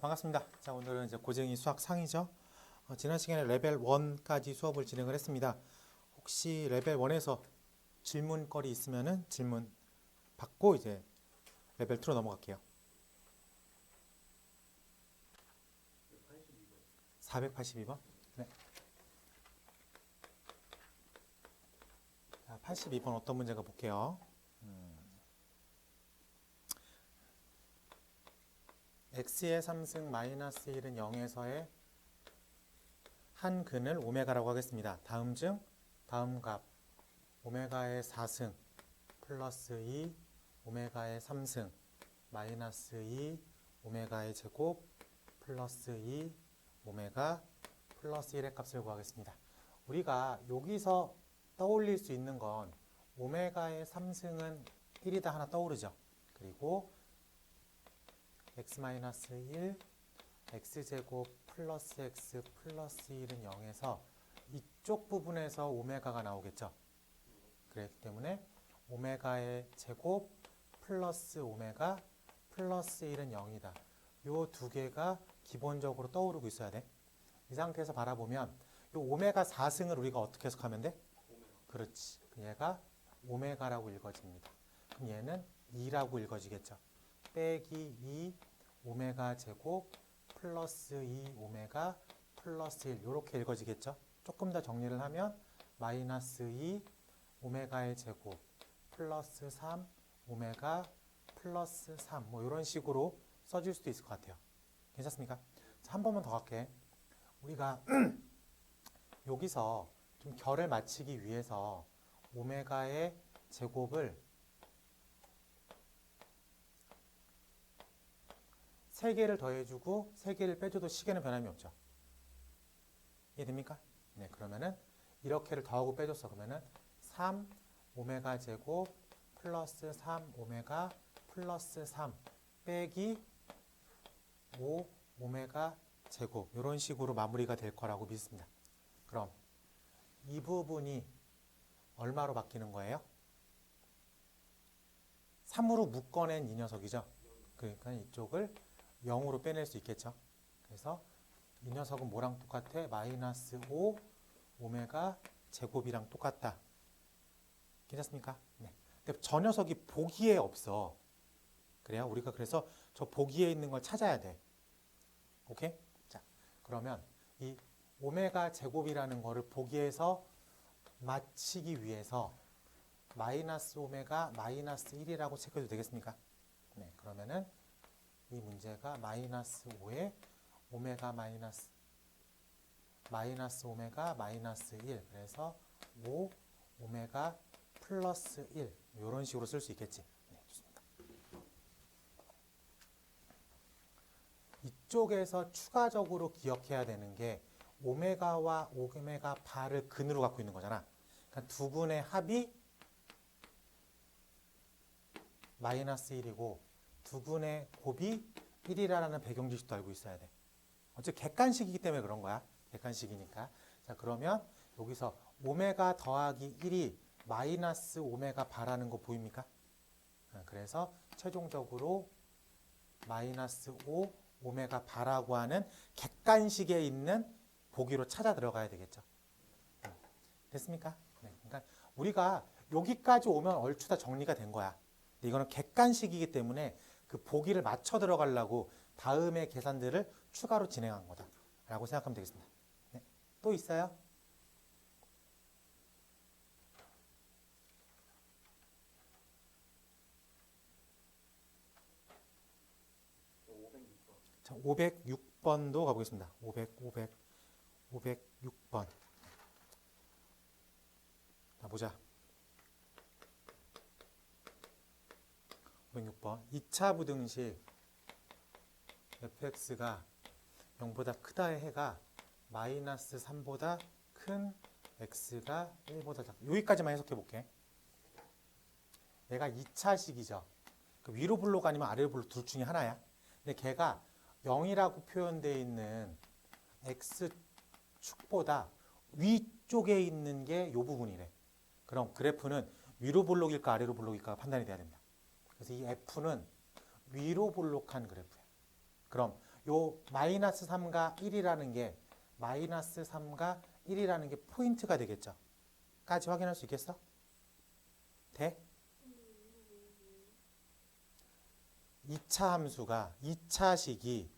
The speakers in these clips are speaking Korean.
반갑습니다. 자, 오늘은 이제 고쟁이 수학 상이죠. 지난 시간에 레벨 1까지 수업을 진행을 했습니다. 혹시 레벨 1에서 질문거리 있으면은 질문 받고 이제 레벨 2로 넘어갈게요. 482번? 네. 자, 82번 어떤 문제가 볼게요. x의 3승 마이너스 1은 0에서의 한 근을 오메가라고 하겠습니다. 다음 중 다음 값 오메가의 4승 플러스 2 오메가의 3승 마이너스 2 오메가의 제곱 플러스 2 오메가 플러스 1의 값을 구하겠습니다. 우리가 여기서 떠올릴 수 있는 건 오메가의 3승은 1이다 하나 떠오르죠. 그리고 x-1 x제곱 플러스 x 플러스 1은 0에서 이쪽 부분에서 오메가가 나오겠죠. 그렇기 때문에 오메가의 제곱 플러스 오메가 플러스 1은 0이다. 요 두 개가 기본적으로 떠오르고 있어야 돼. 이 상태에서 바라보면 요 오메가 4승을 우리가 어떻게 해석하면 돼? 그렇지. 얘가 오메가라고 읽어집니다. 그럼 얘는 2라고 읽어지겠죠. 빼기 2 오메가 제곱 플러스 2 오메가 플러스 1 이렇게 읽어지겠죠. 조금 더 정리를 하면 마이너스 2 오메가의 제곱 플러스 3 오메가 플러스 3 뭐 이런 식으로 써질 수도 있을 것 같아요. 괜찮습니까? 자, 한 번만 더 할게. 우리가 여기서 좀 결을 맞추기 위해서 오메가의 제곱을 3개를 더해주고 3개를 빼줘도 식에는 변함이 없죠. 이해됩니까? 네, 그러면은 이렇게를 더하고 빼줬어. 그러면은 3 오메가 제곱 플러스 3 오메가 플러스 3 빼기 5 오메가 제곱 이런 식으로 마무리가 될 거라고 믿습니다. 그럼 이 부분이 얼마로 바뀌는 거예요? 3으로 묶어낸 이 녀석이죠. 그러니까 이쪽을 0으로 빼낼 수 있겠죠. 그래서 이 녀석은 뭐랑 똑같아? 마이너스 5 오메가 제곱이랑 똑같다. 괜찮습니까? 네. 근데 저 녀석이 보기에 없어. 그래요? 우리가 그래서 저 보기에 있는 걸 찾아야 돼. 오케이? 자, 그러면 이 오메가 제곱이라는 거를 보기에서 맞히기 위해서 마이너스 오메가 마이너스 1이라고 체크해도 되겠습니까? 네, 그러면은 이 문제가 마이너스 5에 오메가 마이너스 오메가 마이너스 1 그래서 5 오메가 플러스 1 이런 식으로 쓸 수 있겠지. 네, 좋습니다. 이쪽에서 추가적으로 기억해야 되는 게 오메가와 오메가 바를 근으로 갖고 있는 거잖아. 그러니까 두 분의 합이 마이너스 1이고 두 분의 곱이 1이라는 배경 지식도 알고 있어야 돼. 어차피 객관식이기 때문에 그런 거야. 객관식이니까. 자, 그러면 여기서 오메가 더하기 1이 마이너스 오메가 바라는 거 보입니까? 그래서 최종적으로 마이너스 5 오메가 바라고 하는 객관식에 있는 보기로 찾아 들어가야 되겠죠. 됐습니까? 네. 그러니까 우리가 여기까지 오면 얼추 다 정리가 된 거야. 근데 이거는 객관식이기 때문에 그 보기를 맞춰 들어가려고 다음의 계산들을 추가로 진행한 거다 라고 생각하면 되겠습니다. 네. 또 있어요? 자, 506번도 가보겠습니다. 506번. 자, 보자. 506번. 2차 부등식 fx가 0보다 크다의 해가 마이너스 3보다 큰 x가 1보다 작다. 여기까지만 해석해 볼게. 얘가 2차식이죠. 그 위로 블록 아니면 아래로 블록 둘 중에 하나야. 근데 걔가 0이라고 표현되어 있는 x축보다 위쪽에 있는 게 이 부분이래. 그럼 그래프는 위로 블록일까 아래로 블록일까 판단이 돼야 됩니다. 그래서 이 f는 위로 블록한 그래프야. 그럼 요 마이너스 3과 1이라는 게 마이너스 3과 1이라는 게 포인트가 되겠죠. 까지 확인할 수 있겠어? 돼? 2차 함수가 2차식이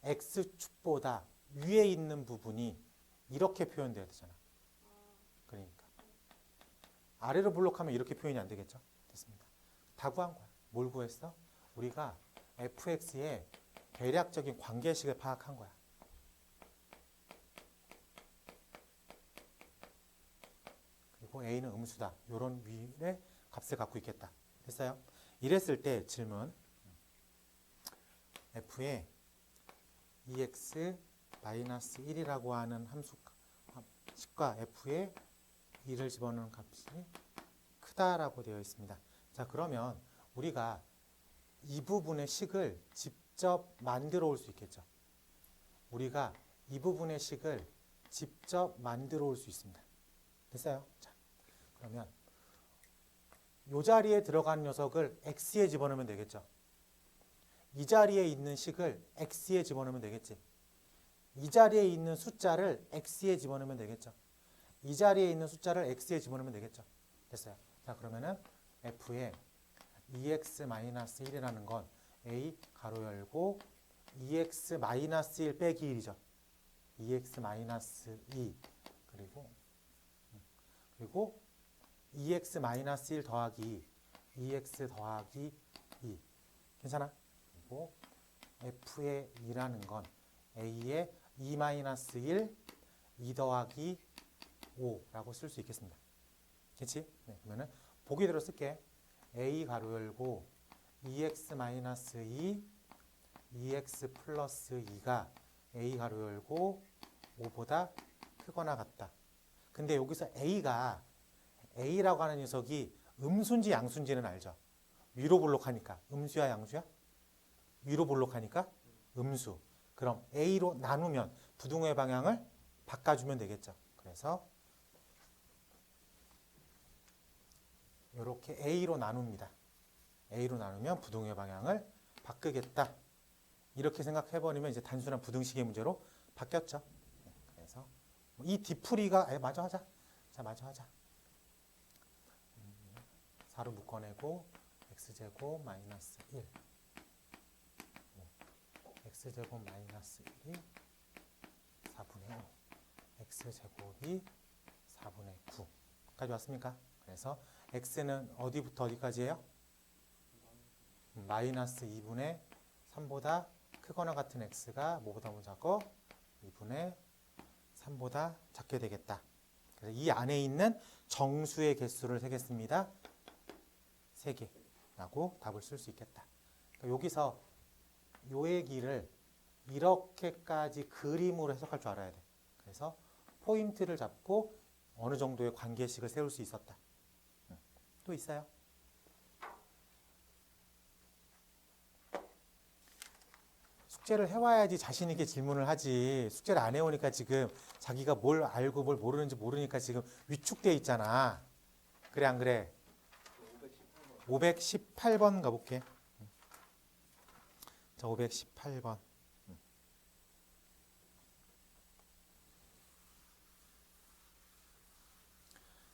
x축보다 위에 있는 부분이 이렇게 표현돼야 되잖아. 그러니까 아래로 블록하면 이렇게 표현이 안 되겠죠. 됐습니다. 다 구한 거야. 뭘 구했어? 우리가 fx의 대략적인 관계식을 파악한 거야. 그리고 a는 음수다. 이런 위의 값을 갖고 있겠다. 됐어요? 이랬을 때 질문 f의 EX-1이라고 하는 함수식과 f의 2를 집어넣는 값이 크다라고 되어 있습니다. 자, 그러면 우리가 이 부분의 식을 직접 만들어 올 수 있겠죠. 우리가 이 부분의 식을 직접 만들어 올 수 있습니다. 됐어요? 자, 그러면 이 자리에 들어간 녀석을 x에 집어넣으면 되겠죠. 이 자리에 있는 식을 x에 집어넣으면 되겠지. 이 자리에 있는 숫자를 x에 집어넣으면 되겠죠. 이 자리에 있는 숫자를 x에 집어넣으면 되겠죠. 됐어요. 자, 그러면은 f의 EX-1이라는 건 a 가로 열고 EX-1 빼기 1이죠. EX-2 그리고 EX-1 더하기 EX 더하기 2 괜찮아? 그리고 f의 2라는 건 a의 2-1 2 더하기 5라고 쓸 수 있겠습니다. 그렇지? 네, 그러면은 보기대로 쓸게. a 가로 열고 EX-2 EX 플러스 2가 a 가로 열고 5보다 크거나 같다. 근데 여기서 a라고 하는 녀석이 음수인지 양수인지는 알죠? 위로 볼록하니까 음수야 양수야? 위로 볼록하니까 음수. 그럼 a로 나누면 부등호의 방향을 바꿔주면 되겠죠. 그래서 이렇게 a로 나눕니다. a로 나누면 부등호의 방향을 바꾸겠다. 이렇게 생각해버리면 이제 단순한 부등식의 문제로 바뀌었죠. 그래서 이 뒤풀이가 마저 하자. 자, 마저 하자. 4로 묶어내고 x제곱 마이너스 1 x제곱 마이너스 1이 4분의 5 x제곱이 4분의 9까지 왔습니까? 그래서 x는 어디부터 어디까지예요? 마이너스 2분의 3보다 크거나 같은 x가 뭐보다 작고 2분의 3보다 작게 되겠다. 그래서 이 안에 있는 정수의 개수를 세겠습니다. 3개라고 답을 쓸 수 있겠다. 그러니까 여기서 요 얘기를 이렇게까지 그림으로 해석할 줄 알아야 돼. 그래서 포인트를 잡고 어느 정도의 관계식을 세울 수 있었다. 또 있어요? 숙제를 해와야지 자신 있게 질문을 하지. 숙제를 안 해오니까 지금 자기가 뭘 알고 뭘 모르는지 모르니까 지금 위축돼 있잖아. 그래 안 그래? 518번 가볼게. 자, 518번.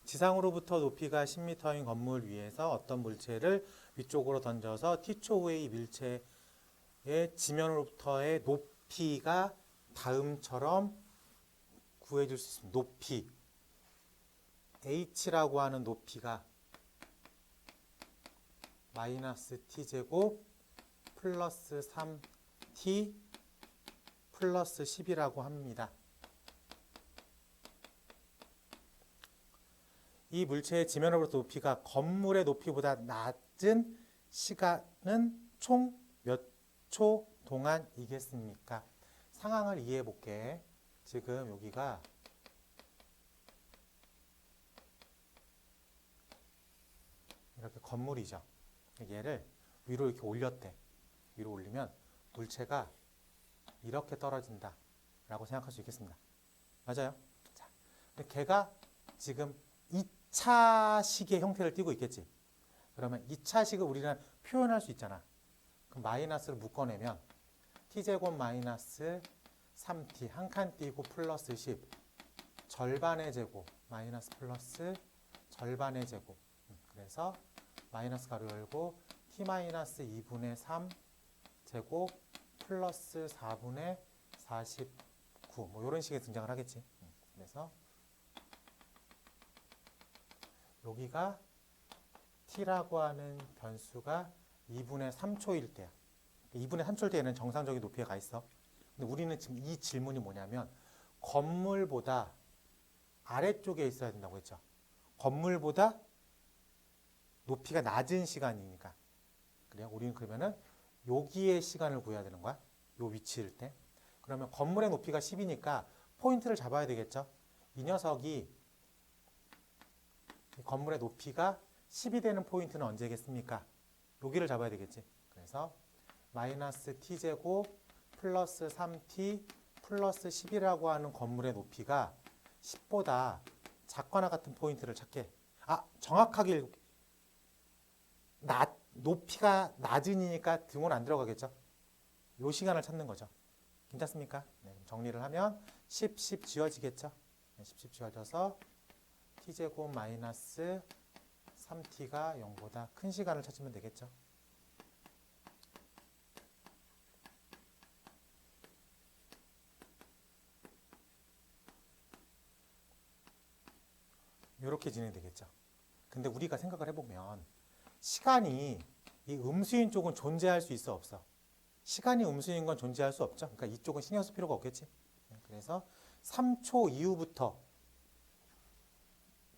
지상으로부터 높이가 10m인 건물 위에서 어떤 물체를 위쪽으로 던져서 t초 후에 이 물체의 지면으로부터의 높이가 다음처럼 구해줄 수 있습니다. 높이 h라고 하는 높이가 마이너스 t제곱 플러스 3t 플러스 10이라고 합니다. 이 물체의 지면으로부터 높이가 건물의 높이보다 낮은 시간은 총 몇 초 동안이겠습니까? 상황을 이해해 볼게. 지금 여기가 이렇게 건물이죠. 얘를 위로 이렇게 올렸대. 위로 올리면 물체가 이렇게 떨어진다 라고 생각할 수 있겠습니다. 맞아요? 자, 걔가 지금 2차식의 형태를 띠고 있겠지. 그러면 2차식을 우리는 표현할 수 있잖아. 그럼 마이너스를 묶어내면 t제곱 마이너스 3t 한 칸 띄고 플러스 10 절반의 제곱 마이너스 플러스 절반의 제곱 그래서 마이너스 가로 열고 t 마이너스 2분의 3 제곱 플러스 4분의 49 뭐 이런 식의 등장을 하겠지. 그래서 여기가 t라고 하는 변수가 2분의 3초일 때야. 2분의 3초일 때에는 정상적인 높이에 가 있어. 근데 우리는 지금 이 질문이 뭐냐면 건물보다 아래쪽에 있어야 된다고 했죠. 건물보다 높이가 낮은 시간이니까. 그래요. 우리는 그러면은 여기의 시간을 구해야 되는 거야. 요 위치일 때. 그러면 건물의 높이가 10이니까 포인트를 잡아야 되겠죠. 이 녀석이 건물의 높이가 10이 되는 포인트는 언제겠습니까? 여기를 잡아야 되겠지. 그래서 마이너스 t제곱 플러스 3t 플러스 10이라고 하는 건물의 높이가 10보다 작거나 같은 포인트를 찾게. 정확하게 높이가 낮으니까 등호는 안 들어가겠죠. 요 시간을 찾는 거죠. 괜찮습니까? 네, 정리를 하면 10, 10 지워지겠죠. 10, 10 지워져서 t제곱 마이너스 3t가 0보다 큰 시간을 찾으면 되겠죠. 이렇게 진행되겠죠. 근데 우리가 생각을 해보면 시간이 이 음수인 쪽은 존재할 수 있어 없어? 시간이 음수인 건 존재할 수 없죠. 그러니까 이쪽은 신경 쓸 필요가 없겠지. 그래서 3초 이후부터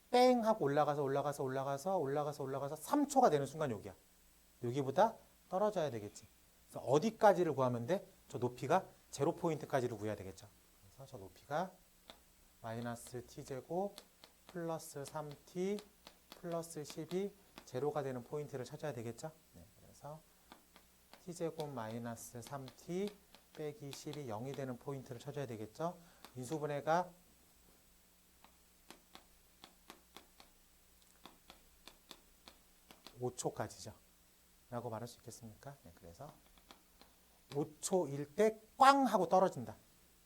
뺑 하고 올라가서 3초가 되는 순간 여기야. 여기보다 떨어져야 되겠지. 그래서 어디까지를 구하면 돼? 저 높이가 제로 포인트까지를 구해야 되겠죠. 그래서 저 높이가 마이너스 t제곱 플러스 3t 플러스 10이 제로가 되는 포인트를 찾아야 되겠죠. 네, 그래서 t제곱 마이너스 3t 빼기 10이 0이 되는 포인트를 찾아야 되겠죠. 인수분해가 5초까지죠. 라고 말할 수 있겠습니까? 네, 그래서 5초일 때 꽝 하고 떨어진다.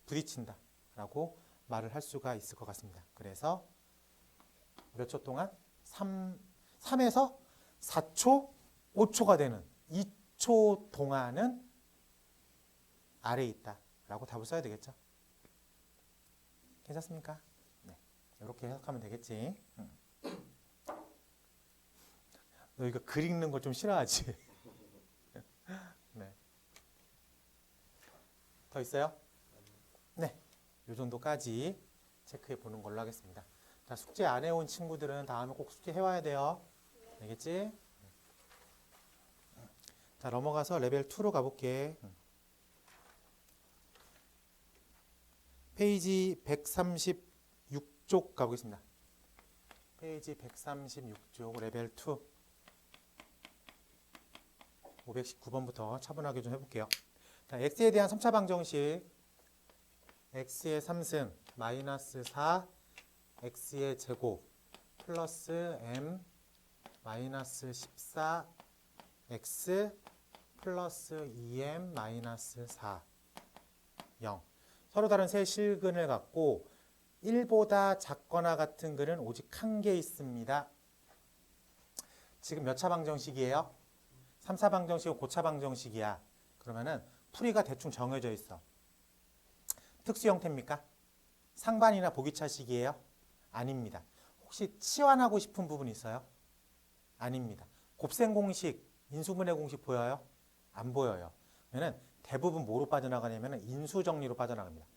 부딪힌다. 라고 말을 할 수가 있을 것 같습니다. 그래서 몇 초 동안? 3에서 4초, 5초가 되는 2초 동안은 아래에 있다. 라고 답을 써야 되겠죠. 괜찮습니까? 네. 이렇게 해석하면 되겠지. 너 이거 글 읽는 거 좀 싫어하지? 네. 더 있어요? 네. 이 정도까지 체크해 보는 걸로 하겠습니다. 자, 숙제 안 해온 친구들은 다음에 꼭 숙제 해와야 돼요. 알겠지? 자, 넘어가서 레벨 2로 가볼게. 페이지 136쪽 가보겠습니다. 페이지 136쪽 레벨 2. 519번부터 차분하게 좀 해볼게요. 자, x에 대한 3차 방정식. x의 3승 마이너스 4 x의 제곱 플러스 m 마이너스 14 x 플러스 2m 마이너스 4 0. 서로 다른 세 실근을 갖고 1보다 작거나 같은 근은 오직 한 개 있습니다. 지금 몇 차 방정식이에요? 3차 방정식은 고차 방정식이야. 그러면은 풀이가 대충 정해져 있어. 특수 형태입니까? 상반이나 보기차식이에요? 아닙니다. 혹시 치환하고 싶은 부분 있어요? 아닙니다. 곱셈 공식, 인수분해 공식 보여요? 안 보여요. 그러면 대부분 뭐로 빠져나가냐면 인수정리로 빠져나갑니다.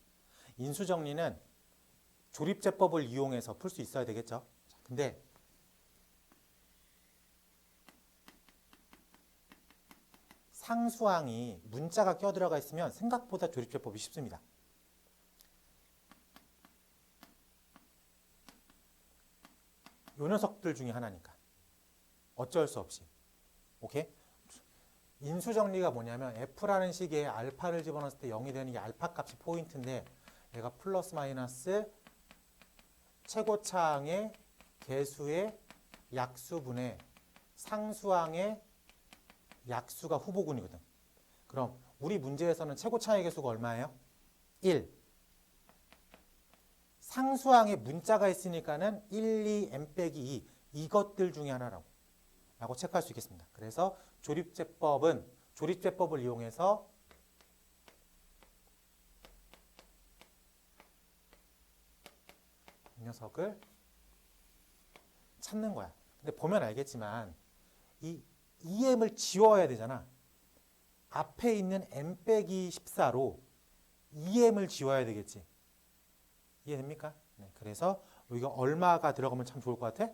인수정리는 조립제법을 이용해서 풀 수 있어야 되겠죠. 근데 상수항이 문자가 껴들어가 있으면 생각보다 조립제법이 쉽습니다. 요 녀석들 중에 하나니까. 어쩔 수 없이. 오케이? 인수정리가 뭐냐면 F라는 식에 알파를 집어넣었을 때 0이 되는 게 알파 값이 포인트인데 얘가 플러스 마이너스 최고차항의 개수의 약수분의 상수항의 약수가 후보군이거든. 그럼 우리 문제에서는 최고 차의 개수가 얼마예요? 1. 상수항에 문자가 있으니까는 1, 2, m 빼기 2 이것들 중에 하나라고 라고 체크할 수 있겠습니다. 그래서 조립제법을 이용해서 이 녀석을 찾는 거야. 근데 보면 알겠지만 이 EM을 지워야 되잖아. 앞에 있는 m 빼기 14로 EM을 지워야 되겠지. 이해됩니까? 네, 그래서 여기가 얼마가 들어가면 참 좋을 것 같아?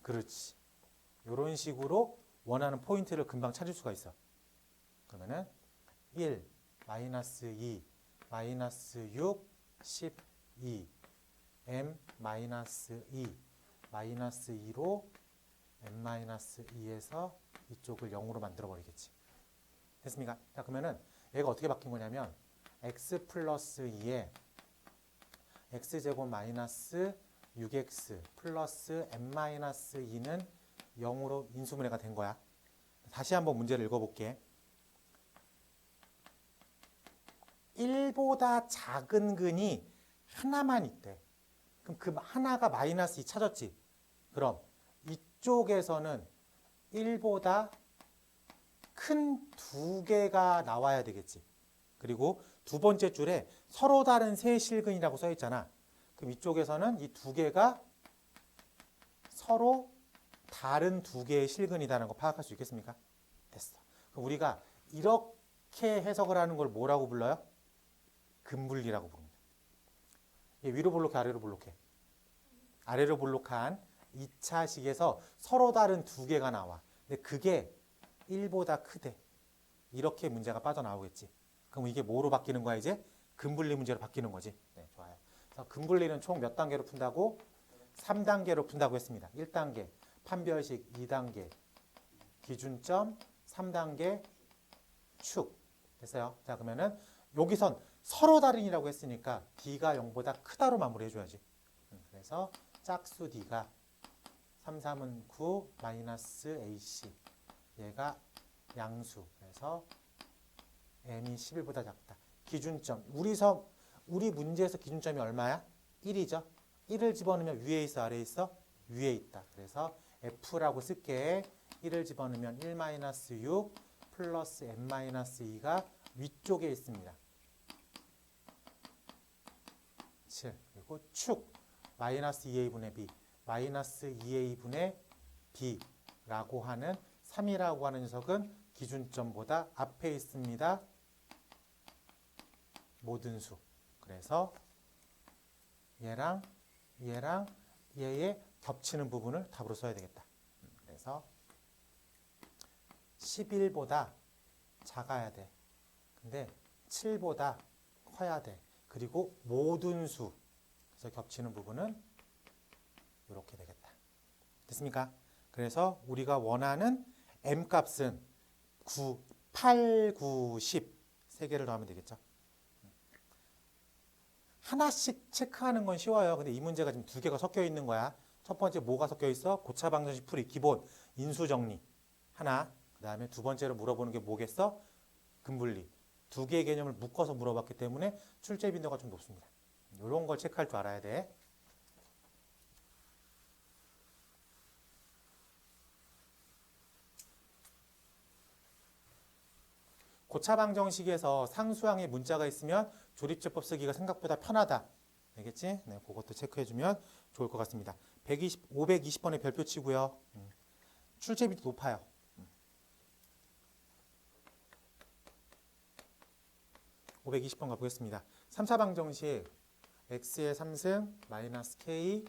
그렇지. 이런 식으로 원하는 포인트를 금방 찾을 수가 있어. 그러면은 1, 마이너스 2, 마이너스 6, 12, m 마이너스 2, 마이너스 2로 m 마이너스 2에서 이쪽을 0으로 만들어 버리겠지. 됐습니까? 자, 그러면은 얘가 어떻게 바뀐 거냐면 x 플러스 2에 x제곱 마이너스 6x 플러스 m 마이너스 2는 0으로 인수분해가 된 거야. 다시 한번 문제를 읽어볼게. 1보다 작은 근이 하나만 있대. 그럼 그 하나가 마이너스 2 찾았지? 그럼 이쪽에서는 1보다 큰 두 개가 나와야 되겠지. 그리고 두 번째 줄에 서로 다른 세 실근이라고 써 있잖아. 그럼 이쪽에서는 이 두 개가 서로 다른 두 개의 실근이라는 거 파악할 수 있겠습니까? 됐어. 그럼 우리가 이렇게 해석을 하는 걸 뭐라고 불러요? 근분리라고 부릅니다. 위로 볼록해, 아래로 볼록해. 아래로 볼록한 2차식에서 서로 다른 두 개가 나와. 근데 그게 1보다 크대. 이렇게 문제가 빠져나오겠지. 그럼 이게 뭐로 바뀌는 거야 이제? 근분리 문제로 바뀌는 거지. 네, 좋아요. 그래서 근분리는 총 몇 단계로 푼다고? 3단계로 푼다고 했습니다. 1단계 판별식, 2단계 기준점, 3단계 축. 됐어요? 자, 그러면은 여기선 서로 다른이라고 했으니까 D가 0보다 크다로 마무리해줘야지. 그래서 짝수 D가 3, 3은 9 마이너스 AC 얘가 양수. 그래서 M이 11보다 작다. 기준점. 우리 문제에서 기준점이 얼마야? 1이죠. 1을 집어넣으면 위에 있어, 아래에 있어? 위에 있다. 그래서 F라고 쓸게. 1을 집어넣으면 1-6 플러스 M-2가 위쪽에 있습니다. 7. 그리고 축. 마이너스 2A분의 B. 마이너스 2A분의 B라고 하는 3이라고 하는 녀석은 기준점보다 앞에 있습니다. 모든 수. 그래서 얘랑 얘의 겹치는 부분을 답으로 써야 되겠다. 그래서 11보다 작아야 돼. 근데 7보다 커야 돼. 그리고 모든 수. 그래서 겹치는 부분은 이렇게 되겠다. 됐습니까? 그래서 우리가 원하는 m 값은 9, 8, 9, 10 세 개를 더하면 되겠죠. 하나씩 체크하는 건 쉬워요. 근데 이 문제가 지금 두 개가 섞여 있는 거야. 첫 번째 뭐가 섞여 있어? 고차 방정식 풀이 기본 인수 정리 하나. 그다음에 두 번째로 물어보는 게 뭐겠어? 근분리. 두 개의 개념을 묶어서 물어봤기 때문에 출제 빈도가 좀 높습니다. 이런 걸 체크할 줄 알아야 돼. 고차 방정식에서 상수항에 문자가 있으면 조립제법 쓰기가 생각보다 편하다. 알겠지? 네, 그것도 체크해주면 좋을 것 같습니다. 520번의 별표 치고요. 출제비도 높아요. 520번 가보겠습니다. 3, 4방정식 x의 3승 마이너스 k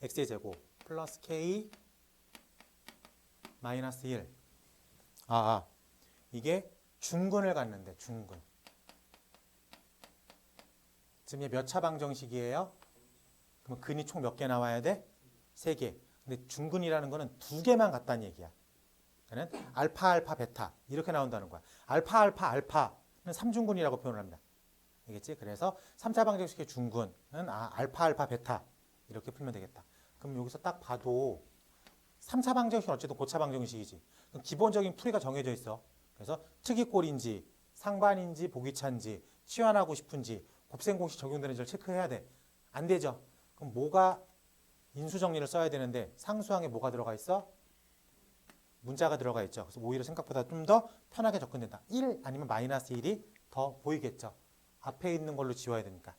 x의 제곱 플러스 k 마이너스 1. 이게 중근을 갖는데 중근. 지금 이게 몇 차 방정식이에요? 그러면 근이 총 몇 개 나와야 돼? 3개. 근데 중근이라는 거는 2개만 갖다는 얘기야. 그러니까 알파, 알파, 베타 이렇게 나온다는 거야. 알파, 알파, 알파는 3중근이라고 표현을 합니다. 알겠지? 그래서 3차 방정식의 중근은 알파, 알파, 베타 이렇게 풀면 되겠다. 그럼 여기서 딱 봐도 3차 방정식은 어쨌든 고차 방정식이지. 그럼 기본적인 풀이가 정해져 있어. 그래서 특이꼴인지 상반인지 보기 찬지 치환하고 싶은지 곱셈 공식 적용되는지를 체크해야 돼. 안 되죠. 그럼 뭐가 인수 정리를 써야 되는데 상수항에 뭐가 들어가 있어? 문자가 들어가 있죠. 그래서 오히려 생각보다 좀 더 편하게 접근된다. 1 아니면 마이너스 1이 더 보이겠죠. 앞에 있는 걸로 지워야 되니까.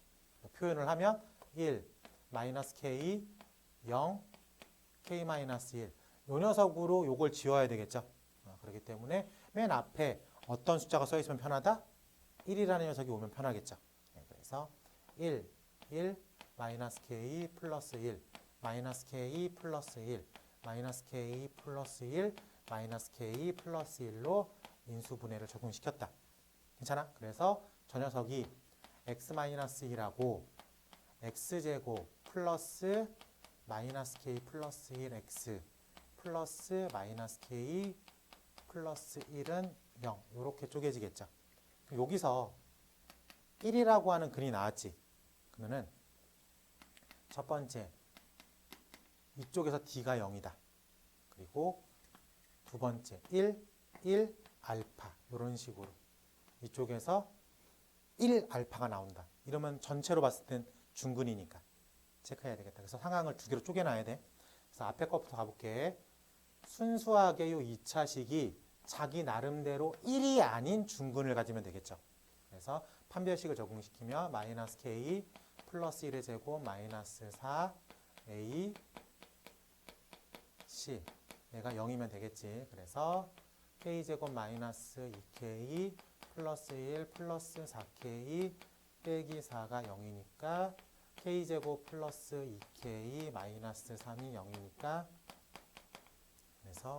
표현을 하면 1, 마이너스 k, 0, k 마이너스 1. 요 녀석으로 요걸 지워야 되겠죠. 그렇기 때문에 맨 앞에 어떤 숫자가 써 있으면 편하다? 1이라는 녀석이 오면 편하겠죠. 그래서 1, 1, 마이너스 k 플러스 1, 마이너스 k 플러스 1, 마이너스 k 플러스 1, 마이너스 k 플러스 1로 인수분해를 적용시켰다. 괜찮아? 그래서 저 녀석이 x-1하고 x제곱 플러스 마이너스 k 플러스 1x 플러스 마이너스 k 플러스 1은 0 이렇게 쪼개지겠죠. 여기서 1이라고 하는 근이 나왔지. 그러면은 첫 번째 이쪽에서 d가 0이다. 그리고 두 번째 1, 1 알파 이런 식으로 이쪽에서 1 알파가 나온다. 이러면 전체로 봤을 땐 중근이니까 체크해야 되겠다. 그래서 상황을 두 개로 쪼개놔야 돼. 그래서 앞에 거부터 가볼게. 순수하게 요 2차식이 자기 나름대로 1이 아닌 중근을 가지면 되겠죠. 그래서 판별식을 적용시키면 마이너스 k 플러스 1의 제곱 마이너스 4a c 얘가 0이면 되겠지. 그래서 k제곱 마이너스 2k 플러스 1 플러스 4k 빼기 4가 0이니까 k제곱 플러스 2k 마이너스 3이 0이니까 그래서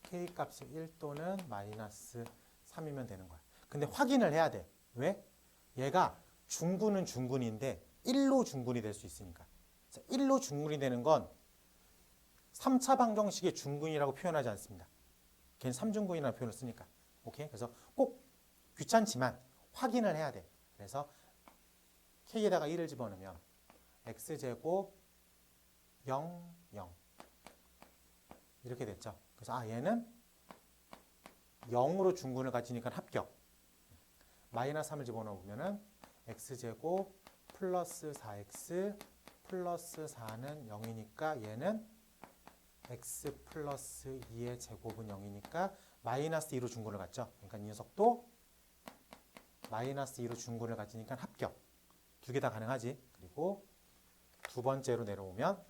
k 값이 1 또는 마이너스 3이면 되는 거야. 근데 확인을 해야 돼. 왜? 얘가 중근은 중근인데 1로 중근이 될 수 있으니까. 1로 중근이 되는 건 3차 방정식의 중근이라고 표현하지 않습니다. 걔는 3중근이라는 표현을 쓰니까. 오케이? 그래서 꼭 귀찮지만 확인을 해야 돼. 그래서 k에다가 1을 집어넣으면 x제곱 0, 0 이렇게 됐죠. 그래서 얘는 0으로 중근을 가지니까 합격. 마이너스 3을 집어넣으면 x제곱 플러스 4x 플러스 4는 0이니까 얘는 x 플러스 2의 제곱은 0이니까 마이너스 2로 중근을 갖죠. 그러니까 이 녀석도 마이너스 2로 중근을 가지니까 합격. 두 개 다 가능하지. 그리고 두 번째로 내려오면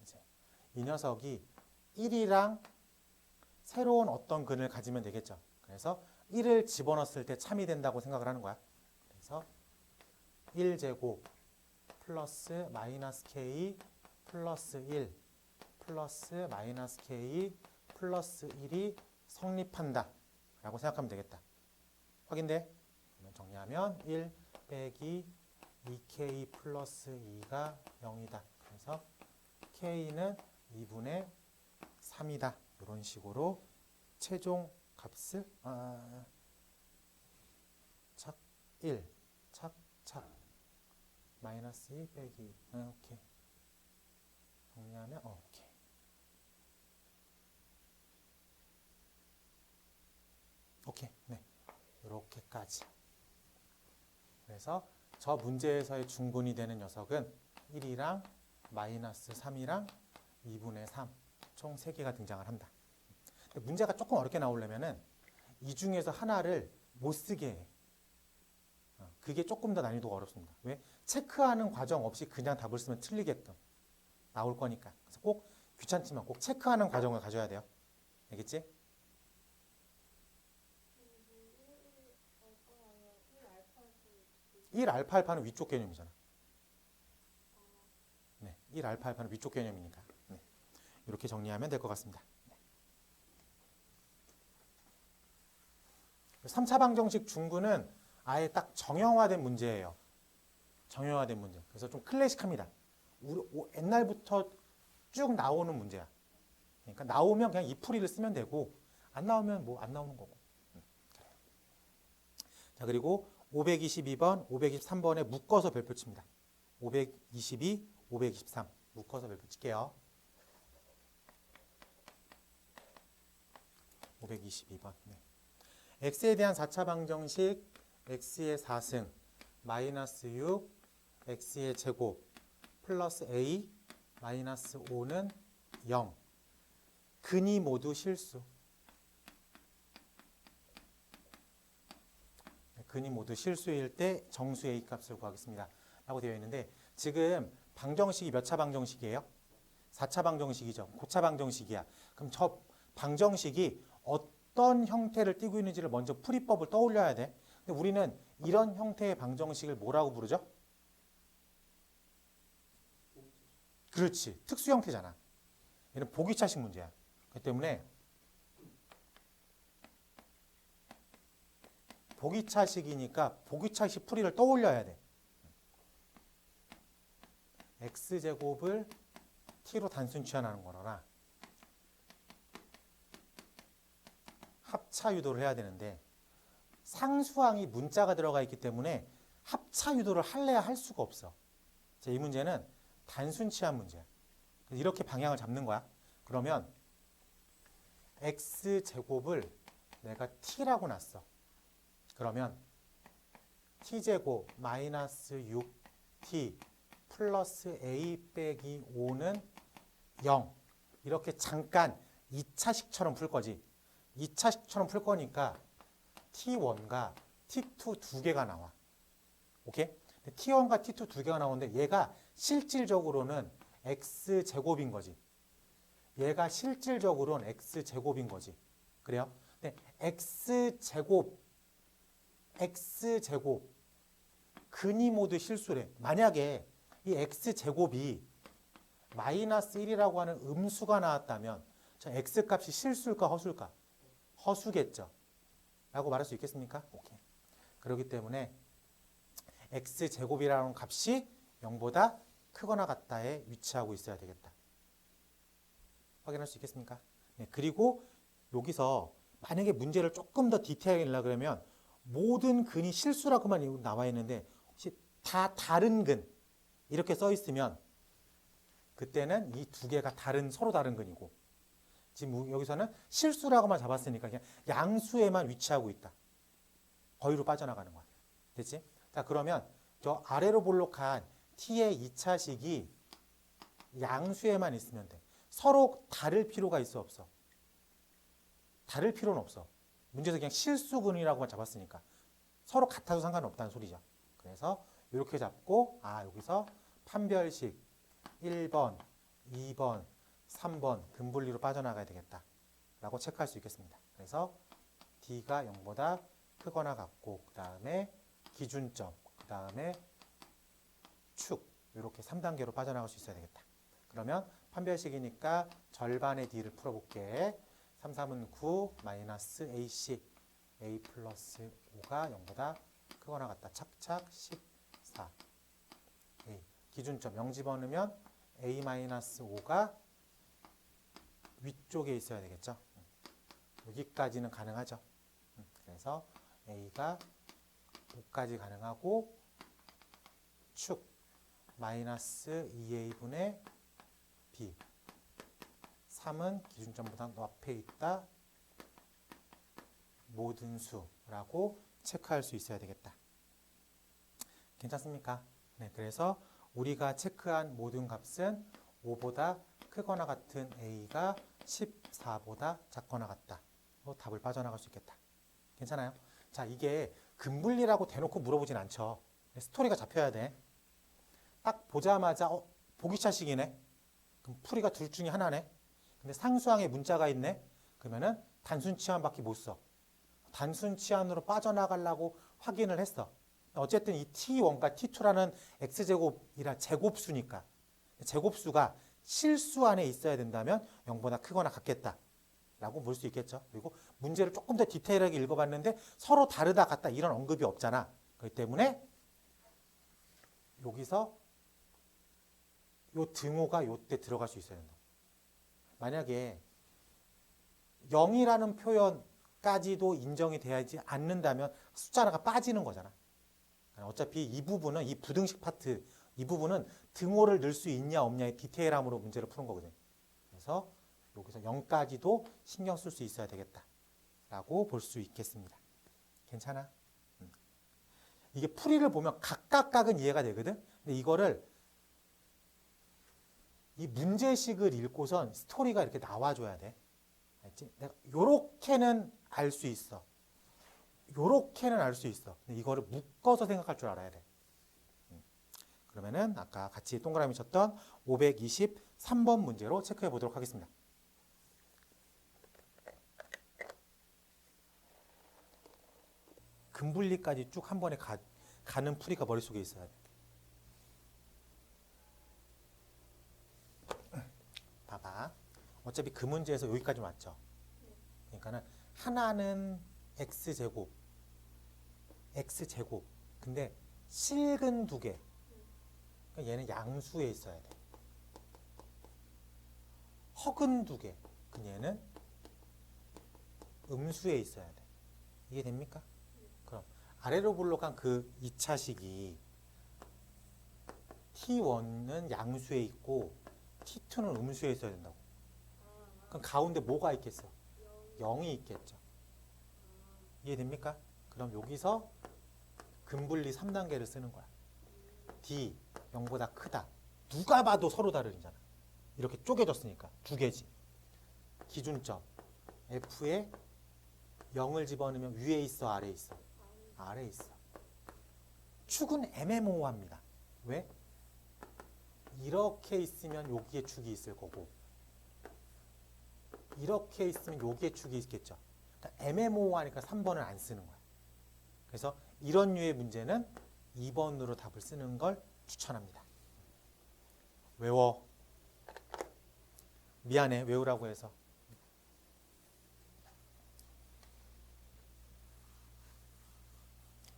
이제 이 녀석이 1이랑 새로운 어떤 근을 가지면 되겠죠. 그래서 1을 집어넣었을 때 참이 된다고 생각을 하는 거야. 그래서 1제곱 플러스 마이너스 k 플러스 1 플러스 마이너스 k 플러스 1이 성립한다 라고 생각하면 되겠다. 확인돼? 그러면 정리하면 1 빼기 2k 플러스 2가 0이다. 그래서 k는 2분의 3이다. 이런 식으로 최종 값을 착 1, 착 마이너스 2 빼기 오케이. 정리하면 오케이. 오케이. 네. 이렇게까지. 그래서 저 문제에서의 중근이 되는 녀석은 1이랑 마이너스 3이랑 2분의 3 총 3개가 등장을 한다. 근데 문제가 조금 어렵게 나오려면은 이 중에서 하나를 못 쓰게 해. 그게 조금 더 난이도가 어렵습니다. 왜? 체크하는 과정 없이 그냥 답을 쓰면 틀리게끔 나올 거니까. 그래서 꼭 귀찮지만 꼭 체크하는 과정을 가져야 돼요. 알겠지? 1알파알파는 위쪽 개념이잖아. 네, 1알파알파는 위쪽 개념이니까. 네, 이렇게 정리하면 될 것 같습니다. 3차 방정식 중근은 아예 딱 정형화된 문제예요. 정형화된 문제. 그래서 좀 클래식합니다. 옛날부터 쭉 나오는 문제야. 그러니까 나오면 그냥 이 풀이를 쓰면 되고 안 나오면 뭐 안 나오는 거고. 자, 그리고 522번, 523번에 묶어서 별표 칩니다. 522, 523 묶어서 별표 칠게요. 522번. 네. x에 대한 4차 방정식 x의 4승 마이너스 6 x의 제곱 플러스 a 마이너스 5는 0. 근이 모두 실수. 근이 모두 실수일 때 정수 a 값을 구하겠습니다. 라고 되어 있는데 지금 방정식이 몇 차 방정식이에요? 4차 방정식이죠. 고차 방정식이야. 그럼 저 방정식이 어떤 형태를 띠고 있는지를 먼저 풀이법을 떠올려야 돼. 근데 우리는 이런 형태의 방정식을 뭐라고 부르죠? 그렇지. 특수 형태잖아. 얘는 보기차식 문제야. 그렇기 때문에 보기차식이니까 보기차식 풀이를 떠올려야 돼. x제곱을 t로 단순 치환하는 거나 합차 유도를 해야 되는데 상수항이 문자가 들어가 있기 때문에 합차 유도를 할래야 할 수가 없어. 자, 이 문제는 단순 치환 문제야. 이렇게 방향을 잡는 거야. 그러면 x제곱을 내가 t라고 놨어. 그러면 t제곱 마이너스 6t 플러스 a 빼기 5는 0. 이렇게 잠깐 2차식처럼 풀 거지. 2차식처럼 풀 거니까 t1과 t2 두 개가 나와. 오케이? t1과 t2 두 개가 나오는데 얘가 실질적으로는 x제곱인 거지. 얘가 실질적으로는 x제곱인 거지. 그래요? 근데 x제곱 근이 모두 실수래. 만약에 이 x제곱이 마이너스 1이라고 하는 음수가 나왔다면 저 x값이 실수일까 허수일까? 허수겠죠. 라고 말할 수 있겠습니까? 오케이. 그렇기 때문에 x제곱이라는 값이 0보다 크거나 같다에 위치하고 있어야 되겠다. 확인할 수 있겠습니까? 네, 그리고 여기서 만약에 문제를 조금 더 디테일하게 내려고 그러면 모든 근이 실수라고만 나와 있는데 혹시 다 다른 근 이렇게 써 있으면 그때는 이 두 개가 서로 다른 근이고 지금 여기서는 실수라고만 잡았으니까 그냥 양수에만 위치하고 있다. 거의로 빠져나가는 거야. 됐지? 자, 그러면 저 아래로 볼록한 t의 2차식이 양수에만 있으면 돼. 서로 다를 필요가 있어 없어? 다를 필요는 없어. 문제에서 그냥 실수근이라고만 잡았으니까 서로 같아도 상관없다는 소리죠. 그래서 이렇게 잡고 여기서 판별식 1번, 2번, 3번 근분리로 빠져나가야 되겠다 라고 체크할 수 있겠습니다. 그래서 D가 0보다 크거나 같고 그 다음에 기준점, 그 다음에 축 이렇게 3단계로 빠져나갈 수 있어야 되겠다. 그러면 판별식이니까 절반의 D를 풀어볼게. 3, 3은 9 마이너스 AC A 플러스 5가 0보다 크거나 같다. 착착 14 A 기준점 0 집어넣으면 A 마이너스 5가 위쪽에 있어야 되겠죠. 여기까지는 가능하죠. 그래서 A가 5까지 가능하고 축 마이너스 2A분의 B 3은 기준점보다 앞에 있다. 모든 수라고 체크할 수 있어야 되겠다. 괜찮습니까? 네, 그래서 우리가 체크한 모든 값은 5보다 크거나 같은 A가 14보다 작거나 같다. 답을 빠져나갈 수 있겠다. 괜찮아요? 자, 이게 근분리라고 대놓고 물어보진 않죠. 스토리가 잡혀야 돼. 딱 보자마자 보기차식이네. 그럼 풀이가 둘 중에 하나네. 근데 상수항에 문자가 있네. 그러면은 단순 치환밖에 못 써. 단순 치환으로 빠져나가려고 확인을 했어. 어쨌든 이 t1과 t2라는 x제곱이라 제곱수니까 제곱수가 실수 안에 있어야 된다면 0보다 크거나 같겠다 라고 볼 수 있겠죠. 그리고 문제를 조금 더 디테일하게 읽어봤는데 서로 다르다 같다 이런 언급이 없잖아. 그렇기 때문에 여기서 요 등호가 요때 들어갈 수 있어야 된다. 만약에 0이라는 표현까지도 인정이 되지 않는다면 숫자 하나가 빠지는 거잖아. 어차피 이 부분은 이 부등식 파트 이 부분은 등호를 넣을 수 있냐 없냐의 디테일함으로 문제를 푸는 거거든. 그래서 여기서 0까지도 신경 쓸 수 있어야 되겠다 라고 볼 수 있겠습니다. 괜찮아? 이게 풀이를 보면 각각각은 이해가 되거든? 근데 이거를 이 문제식을 읽고선 스토리가 이렇게 나와줘야 돼. 알지? 내가 요렇게는 알 수 있어. 요렇게는 알 수 있어. 근데 이거를 묶어서 생각할 줄 알아야 돼. 그러면은 아까 같이 동그라미 쳤던 523번 문제로 체크해 보도록 하겠습니다. 근분리까지 쭉 한 번에 가는 풀이가 머릿속에 있어야 돼. 봐봐. 어차피 그 문제에서 여기까지 왔죠. 그러니까는 하나는 x제곱, x제곱. 근데 실근 두 개. 그러니까 얘는 양수에 있어야 돼. 허근 두 개. 그럼 얘는 음수에 있어야 돼. 이해됩니까? 그럼 아래로 불러간 그 2차식이 T1은 양수에 있고 T2는 음수에 있어야 된다고. 그럼 가운데 뭐가 있겠어? 0이 있겠죠. 이해됩니까? 그럼 여기서 근분리 3단계를 쓰는 거야. D 0보다 크다. 누가 봐도 서로 다르잖아. 이렇게 쪼개졌으니까 두 개지. 기준점 F에 0을 집어넣으면 위에 있어, 아래에 있어? 아래에 있어. 축은 애매모호합니다. 왜? 이렇게 있으면 여기에 축이 있을 거고 이렇게 있으면 여기에 축이 있겠죠. 그러니까 애매모호하니까 3번을 안 쓰는 거야. 그래서 이런 류의 문제는 2번으로 답을 쓰는 걸 추천합니다. 외워. 미안해, 외우라고 해서.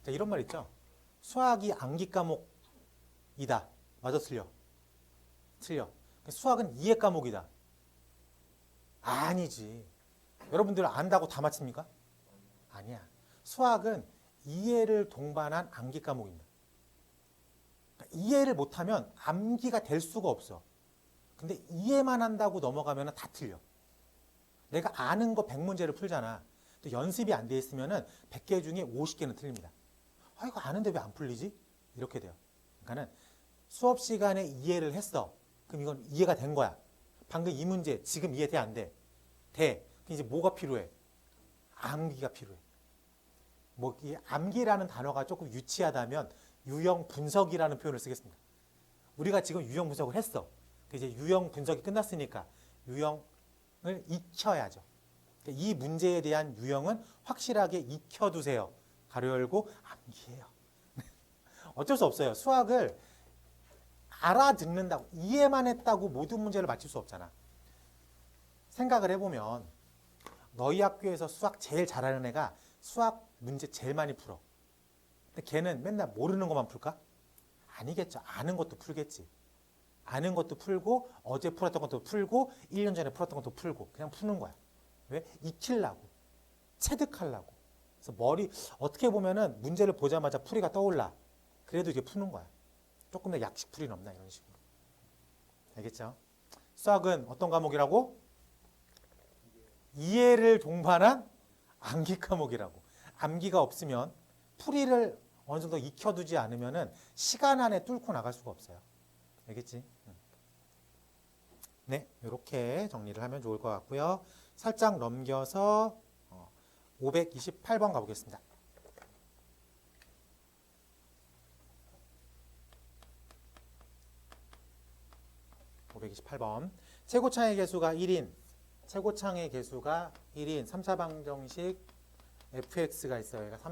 자, 이런 말 있죠. 수학이 암기 과목이다. 맞아, 틀려? 틀려. 수학은 이해 과목이다. 아니지. 여러분들 안다고 다 맞춥니까? 아니야. 수학은 이해를 동반한 암기 과목입니다. 그러니까 이해를 못하면 암기가 될 수가 없어. 근데 이해만 한다고 넘어가면 다 틀려. 내가 아는 거 100문제를 풀잖아. 또 연습이 안 돼 있으면 100개 중에 50개는 틀립니다. 아, 이거 아는데 왜 안 풀리지? 이렇게 돼요. 그러니까는 수업 시간에 이해를 했어. 그럼 이건 이해가 된 거야. 방금 이 문제 지금 이해돼, 안 돼? 돼. 그럼 이제 뭐가 필요해? 암기가 필요해. 뭐 이 암기라는 단어가 조금 유치하다면 유형 분석이라는 표현을 쓰겠습니다. 우리가 지금 유형 분석을 했어. 이제 유형 분석이 끝났으니까 유형을 익혀야죠. 그러니까 이 문제에 대한 유형은 확실하게 익혀두세요. 가로 열고 암기해요. 어쩔 수 없어요. 수학을 알아듣는다고 이해만 했다고 모든 문제를 맞출 수 없잖아. 생각을 해보면 너희 학교에서 수학 제일 잘하는 애가 수학 문제 제일 많이 풀어. 근데 걔는 맨날 모르는 것만 풀까? 아니겠죠. 아는 것도 풀겠지. 아는 것도 풀고 어제 풀었던 것도 풀고 1년 전에 풀었던 것도 풀고 그냥 푸는 거야. 왜? 익히려고. 체득하려고. 그래서 머리 어떻게 보면은 문제를 보자마자 풀이가 떠올라. 그래도 이게 푸는 거야. 조금 더 약식 풀이는 없나 이런 식으로. 알겠죠? 수학은 어떤 과목이라고? 이해를 동반한 암기 과목이라고. 암기가 없으면 풀이를 어느 정도 익혀두지 않으면은 시간 안에 뚫고 나갈 수가 없어요. 알겠지? 네, 이렇게 정리를 하면 좋을 것 같고요. 살짝 넘겨서 528번 가보겠습니다. 최고창의 개수가 1인, 최고창의 개수가 1인 3차 방정식 fx가 있어요. 그러니까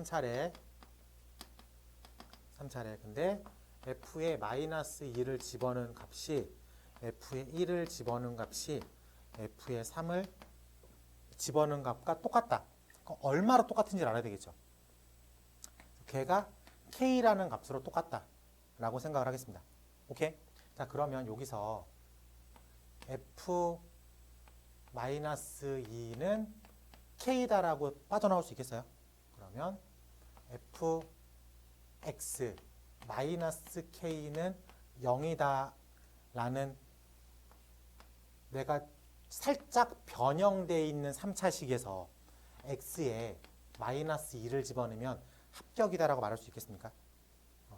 3차례. 근데 f에 마이너스 2를 집어넣은 값이 f에 1을 집어넣은 값이 f에 3을 집어넣은 값과 똑같다. 그럼 얼마로 똑같은지를 알아야 되겠죠. 걔가 k라는 값으로 똑같다 라고 생각을 하겠습니다. 오케이? 자, 그러면 여기서 f 마이너스 2는 k다라고 빠져나올 수 있겠어요? 그러면 fx 마이너스 k는 0이다 라는 내가 살짝 변형되어 있는 3차식에서 x에 마이너스 2를 집어넣으면 합격이다라고 말할 수 있겠습니까?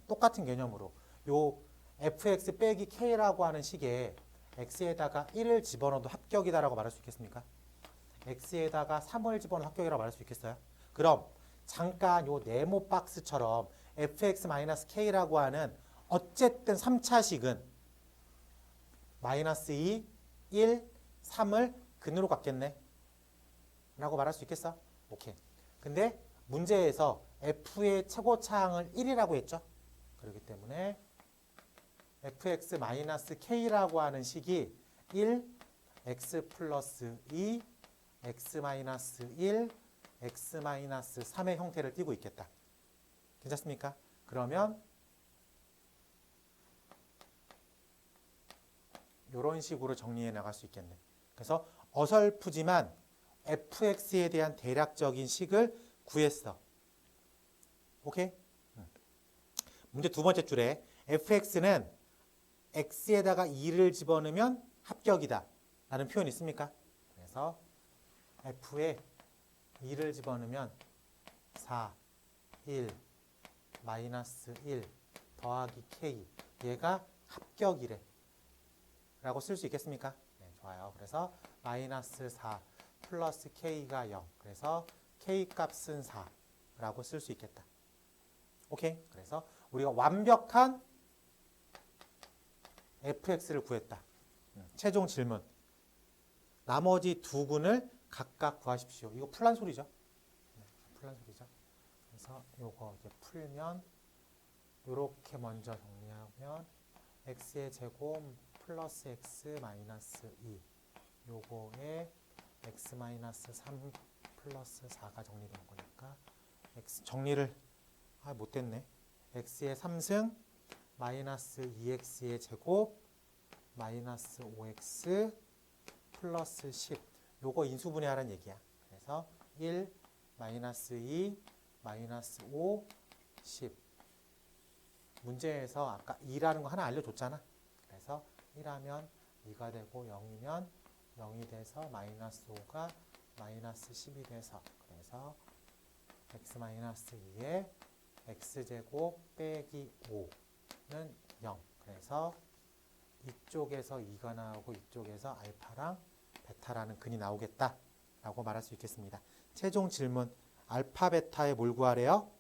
똑같은 개념으로 요 fx 빼기 k라고 하는 식에 x에다가 1을 집어넣어도 합격이다라고 말할 수 있겠습니까? x에다가 3을 집어넣어도 합격이라고 말할 수 있겠어요? 그럼 잠깐 요 네모 박스처럼 fx-k라고 하는 어쨌든 3차식은 마이너스 2, 1, 3을 근으로 갖겠네 라고 말할 수 있겠어? 오케이. 근데 문제에서 f의 최고차항을 1이라고 했죠? 그렇기 때문에 fx-k라고 하는 식이 1, x 플러스 2, x-1, x-3의 형태를 띠고 있겠다. 괜찮습니까? 그러면 이런 식으로 정리해 나갈 수 있겠네. 그래서 어설프지만 fx에 대한 대략적인 식을 구했어. 오케이? 문제 두 번째 줄에 fx는 x에다가 2를 집어넣으면 합격이다 라는 표현이 있습니까? 그래서 f에 2를 집어넣으면 4, 1, 마이너스 1 더하기 k 얘가 합격이래 라고 쓸 수 있겠습니까? 네, 좋아요. 그래서 마이너스 4 플러스 k가 0 그래서 k 값은 4라고 쓸 수 있겠다. 오케이? 그래서 우리가 완벽한 fx를 구했다. 최종 질문. 나머지 두 군을 각각 구하십시오. 이거 풀란 소리죠. 네, 풀란 소리죠. 그래서 요거 이제 풀면 요렇게 먼저 정리하면 x의 제곱 플러스 x 마이너스 2 요거에 x 마이너스 3 플러스 4가 정리된 거니까 x 정리를 못됐네. x의 3승 마이너스 2x의 제곱 마이너스 5x 플러스 10 요거 인수분해하라는 얘기야. 그래서 1 마이너스 2 마이너스 5 10 문제에서 아까 2라는 거 하나 알려줬잖아. 그래서 1하면 2가 되고 0이면 0이 돼서 마이너스 5가 마이너스 10이 돼서 그래서 x 마이너스 2에 x제곱 빼기 5는 0 그래서 이쪽에서 2가 나오고 이쪽에서 알파랑 베타라는 근이 나오겠다 라고 말할 수 있겠습니다. 최종 질문 알파 베타의 뭘 구하래요?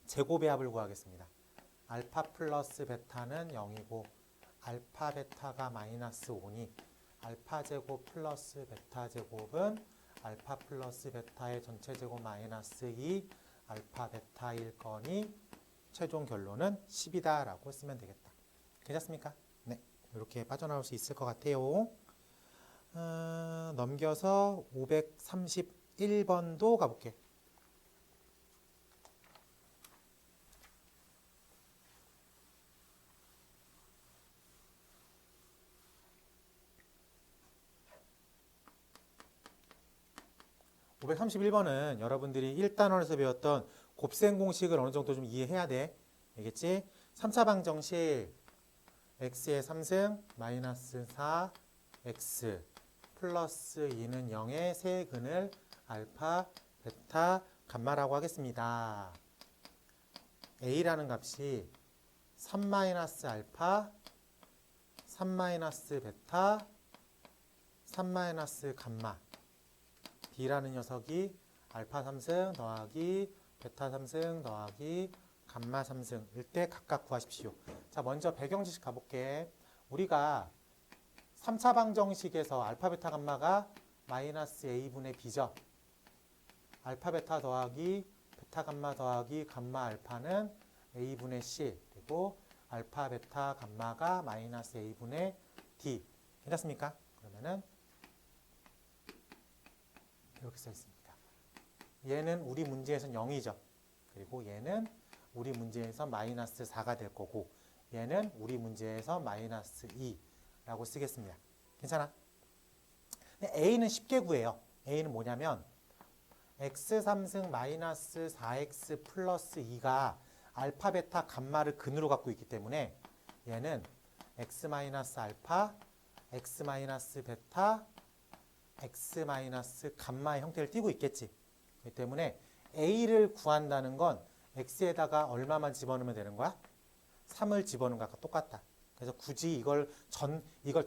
제곱의 합을 구하겠습니다. 알파 플러스 베타는 0이고 알파 베타가 마이너스 5니 알파 제곱 플러스 베타 제곱은 알파 플러스 베타의 전체 제곱 마이너스 2 알파 베타일 거니 최종 결론은 10이다 라고 쓰면 되겠다. 괜찮습니까? 네, 이렇게 빠져나올 수 있을 것 같아요. 넘겨서 531번도 가볼게. (531번은) 여러분들이 1단원에서 배웠던 곱셈 공식을 어느 정도 좀 이해해야 돼. 알겠지? 3차 방정식 x의 3승 마이너스 4 x 플러스 2는 0의 세근을 알파, 베타, 감마라고 하겠습니다. a라는 값이 3 마이너스 알파, 3 마이너스 베타, 3 마이너스 감마 b라는 녀석이 알파 3승 더하기 베타 3승 더하기 감마 3승일 때 각각 구하십시오. 자, 먼저 배경지식 가볼게. 우리가 3차 방정식에서 알파 베타 감마가 마이너스 a분의 b죠. 알파 베타 더하기 베타 감마 더하기 감마 알파는 a분의 c 그리고 알파 베타 감마가 마이너스 a분의 d 괜찮습니까? 그러면은 이렇게 써 있습니다. 얘는 우리 문제에서는 0이죠. 그리고 얘는 우리 문제에서 마이너스 4가 될 거고 얘는 우리 문제에서 마이너스 2라고 쓰겠습니다. 괜찮아? 근데 a는 쉽게 구해요. a는 뭐냐면 x 3승 마이너스 4x 플러스 2가 알파 베타 감마를 근으로 갖고 있기 때문에 얘는 x 마이너스 알파 x 마이너스 베타 x 마이너스 감마의 형태를 띠고 있겠지. 그렇기 때문에 a를 구한다는 건 x에다가 얼마만 집어넣으면 되는 거야? 3을 집어넣은 거랑 똑같다. 그래서 굳이 이걸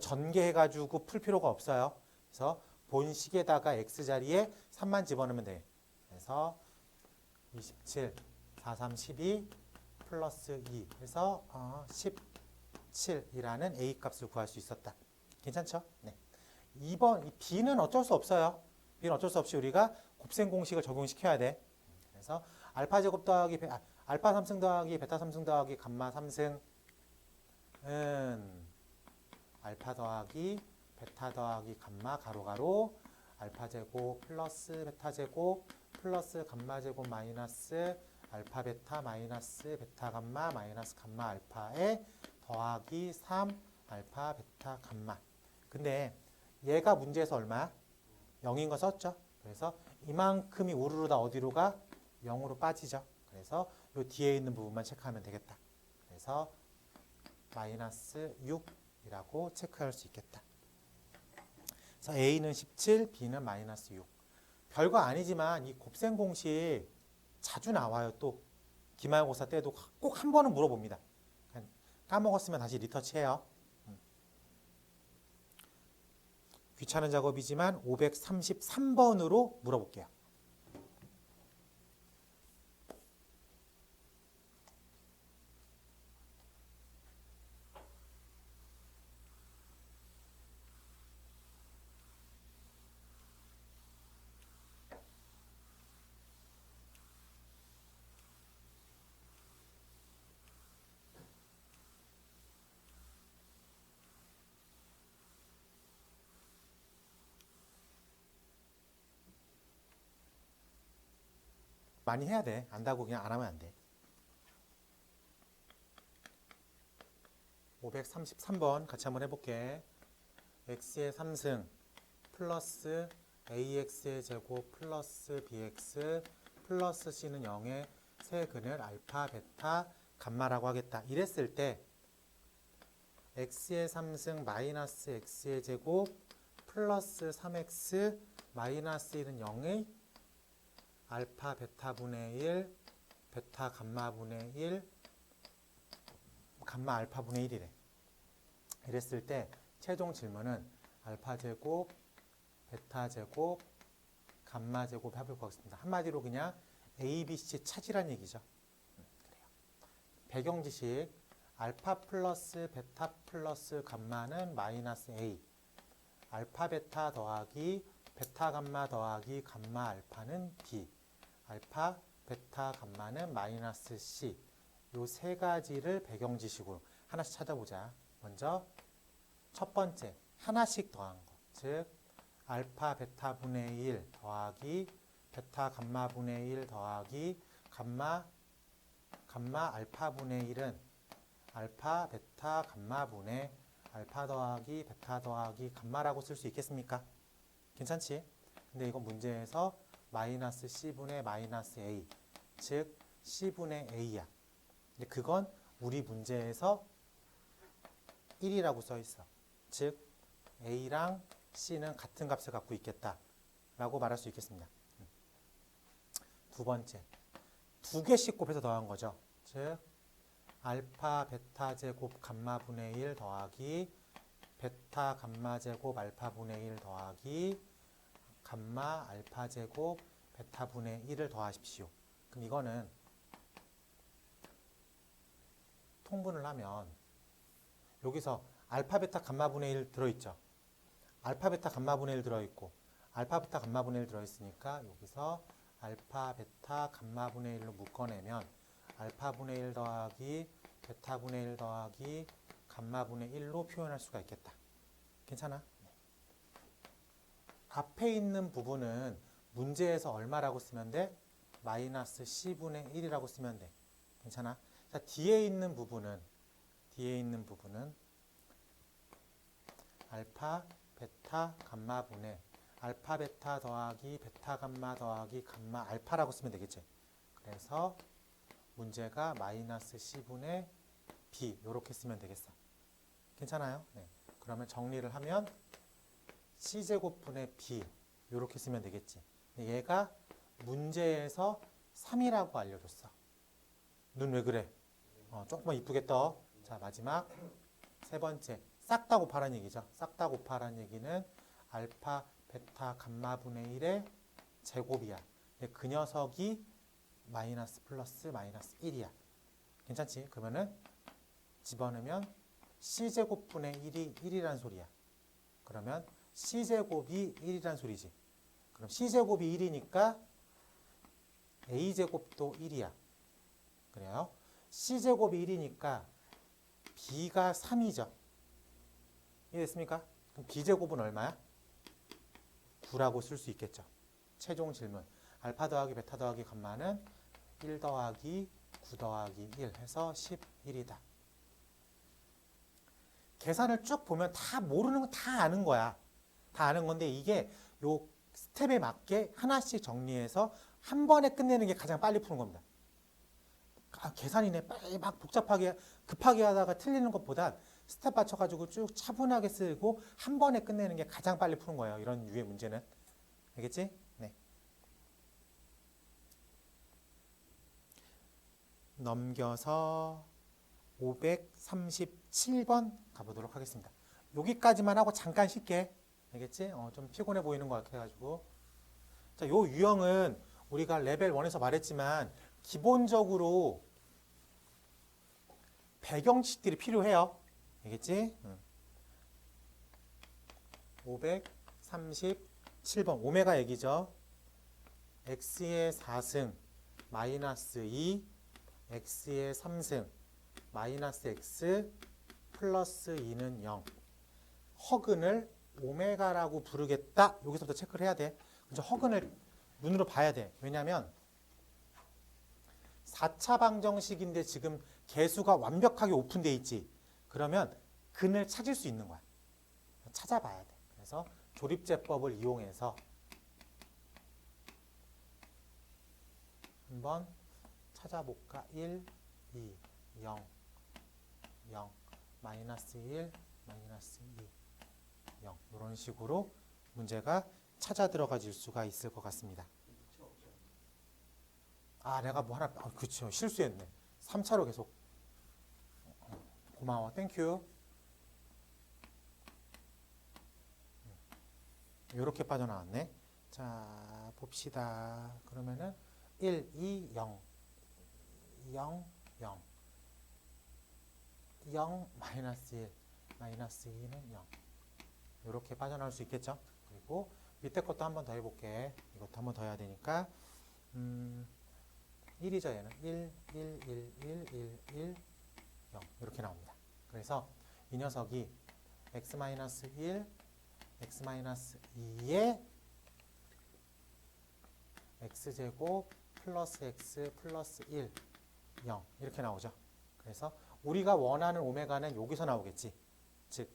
전개해가지고 풀 필요가 없어요. 그래서 본식에다가 x자리에 3만 집어넣으면 돼. 그래서 27, 4, 3, 12 플러스 2 해서 17이라는 a 값을 구할 수 있었다. 괜찮죠? 네. 2번 이 b는 어쩔 수 없어요. b는 어쩔 수 없이 우리가 곱셈 공식을 적용시켜야 돼. 그래서 알파 제곱 더하기 알파 3승 더하기 베타 3승 더하기 감마 3승은 알파 더하기 베타 더하기 감마 가로가로 알파 제곱 플러스 베타 제곱 플러스 감마 제곱 마이너스 알파 베타 마이너스 베타 감마 마이너스 감마 알파에 더하기 3 알파 베타 감마. 근데 얘가 문제에서 얼마야? 0인 거 썼죠? 그래서 이만큼이 우르르 다 어디로 가? 0으로 빠지죠. 그래서 요 뒤에 있는 부분만 체크하면 되겠다. 그래서 마이너스 6이라고 체크할 수 있겠다. 그래서 A는 17, B는 마이너스 6. 별거 아니지만 이 곱셈 공식 자주 나와요. 또 기말고사 때도 꼭 한 번은 물어봅니다. 까먹었으면 다시 리터치해요. 귀찮은 작업이지만 533번으로 물어볼게요. 많이 해야 돼. 안다고 그냥 안 하면 안 돼. 533번 같이 한번 해볼게. x의 3승 플러스 ax의 제곱 플러스 bx 플러스 c는 0의 세근을 알파, 베타, 감마라고 하겠다. 이랬을 때 x의 3승 마이너스 x의 제곱 플러스 3x 마이너스 1은 0의 알파 베타분의 1 베타 감마분의 1 감마 알파분의 1이래. 이랬을 때 최종 질문은 알파 제곱 베타 제곱 감마 제곱 해볼 것 같습니다. 한마디로 그냥 A, B, C 찾으란 얘기죠. 그래요. 배경 지식 알파 플러스 베타 플러스 감마는 마이너스 A 알파 베타 더하기 베타 감마 더하기 감마 알파는 B 알파 베타 감마는 마이너스 C 요 세 가지를 배경 지식으로 하나씩 찾아보자. 먼저 첫 번째 하나씩 더한 거. 즉 알파 베타 분의 1 더하기 베타 감마 분의 1 더하기 감마 알파 분의 1은 알파 베타 감마 분의 알파 더하기 베타 더하기 감마라고 쓸 수 있겠습니까? 괜찮지? 근데 이건 문제에서 마이너스 C분의 마이너스 A 즉 C분의 A야. 근데 그건 우리 문제에서 1이라고 써 있어. 즉 A랑 C는 같은 값을 갖고 있겠다 라고 말할 수 있겠습니다. 두 번째, 두 개씩 곱해서 더한 거죠. 즉 알파 베타 제곱 감마 분의 1 더하기 베타 감마 제곱 알파 분의 1 더하기 감마 알파 제곱 베타 분의 1을 더하십시오. 그럼 이거는 통분을 하면 여기서 알파 베타 감마 분의 1 들어있죠. 알파 베타 감마 분의 1 들어있고 알파 베타 감마 분의 1 들어있으니까 여기서 알파 베타 감마 분의 1로 묶어내면 알파 분의 1 더하기 베타 분의 1 더하기 감마 분의 1로 표현할 수가 있겠다. 괜찮아? 네. 앞에 있는 부분은 문제에서 얼마라고 쓰면 돼? 마이너스 C분의 1이라고 쓰면 돼. 괜찮아? 자, 뒤에 있는 부분은 알파 베타 감마 분의 알파 베타 더하기 베타 감마 더하기 감마 알파라고 쓰면 되겠지. 그래서 문제가 마이너스 C분의 B 이렇게 쓰면 되겠어. 괜찮아요? 네. 그러면 정리를 하면 C제곱분의 B 이렇게 쓰면 되겠지. 얘가 문제에서 3이라고 알려줬어. 눈 왜 그래? 조금만 이쁘게 떠. 자, 마지막 세 번째. 싹 다 곱하라는 얘기죠. 싹 다 곱하라는 얘기는 알파, 베타, 감마분의 1의 제곱이야. 그 녀석이 마이너스 플러스 마이너스 1이야. 괜찮지? 그러면은 집어넣으면 C제곱분의 1이 1이란 소리야. 그러면 C제곱이 1이란 소리지. 그럼 C제곱이 1이니까 A제곱도 1이야. 그래요? C제곱이 1이니까 B가 3이죠. 이해됐습니까? 그럼 B제곱은 얼마야? 9라고 쓸 수 있겠죠. 최종 질문. 알파 더하기 베타 더하기 감마는 1 더하기 9 더하기 1 해서 11이다. 계산을 쭉 보면 다 모르는 거 다 아는 거야. 다 아는 건데 이게 요 스텝에 맞게 하나씩 정리해서 한 번에 끝내는 게 가장 빨리 푸는 겁니다. 계산이네. 빨리 막 복잡하게 급하게 하다가 틀리는 것보다 스텝 맞춰가지고 쭉 차분하게 쓰고 한 번에 끝내는 게 가장 빨리 푸는 거예요. 이런 유의 문제는. 알겠지? 네. 넘겨서 537번 가보도록 하겠습니다. 여기까지만 하고 잠깐 쉴게. 알겠지? 좀 피곤해 보이는 것 같아가지고. 자, 요 유형은 우리가 레벨 1에서 말했지만 기본적으로 배경식들이 필요해요. 알겠지? 537번 오메가 얘기죠. x의 4승 마이너스 2 x의 3승 마이너스 x 플러스 2는 0. 허근을 오메가라고 부르겠다. 여기서부터 체크를 해야 돼. 그래서 허근을 눈으로 봐야 돼. 왜냐하면 4차 방정식인데 지금 개수가 완벽하게 오픈되어 있지. 그러면 근을 찾을 수 있는 거야. 찾아봐야 돼. 그래서 조립제법을 이용해서 한번 찾아볼까? 1, 2, 0, 0, 마이너스 1, 마이너스 2, 0 이런 식으로 문제가 찾아 들어가질 수가 있을 것 같습니다. 내가 뭐 하나 그쵸 실수했네. 3차로 계속. 고마워. 땡큐. 이렇게 빠져나왔네. 자, 봅시다. 그러면은 1, 2, 0, 0, 0, 0, 마이너스 1, 마이너스 2는 0. 이렇게 빠져나올 수 있겠죠. 그리고 밑에 것도 한 번 더 해볼게. 이것도 한 번 더 해야 되니까 1이죠. 얘는 1, 1, 1, 1, 1, 1, 0 이렇게 나옵니다. 그래서 이 녀석이 x-1, x-2의 x제곱 플러스 x 플러스 1, 0 이렇게 나오죠. 그래서 우리가 원하는 오메가는 여기서 나오겠지. 즉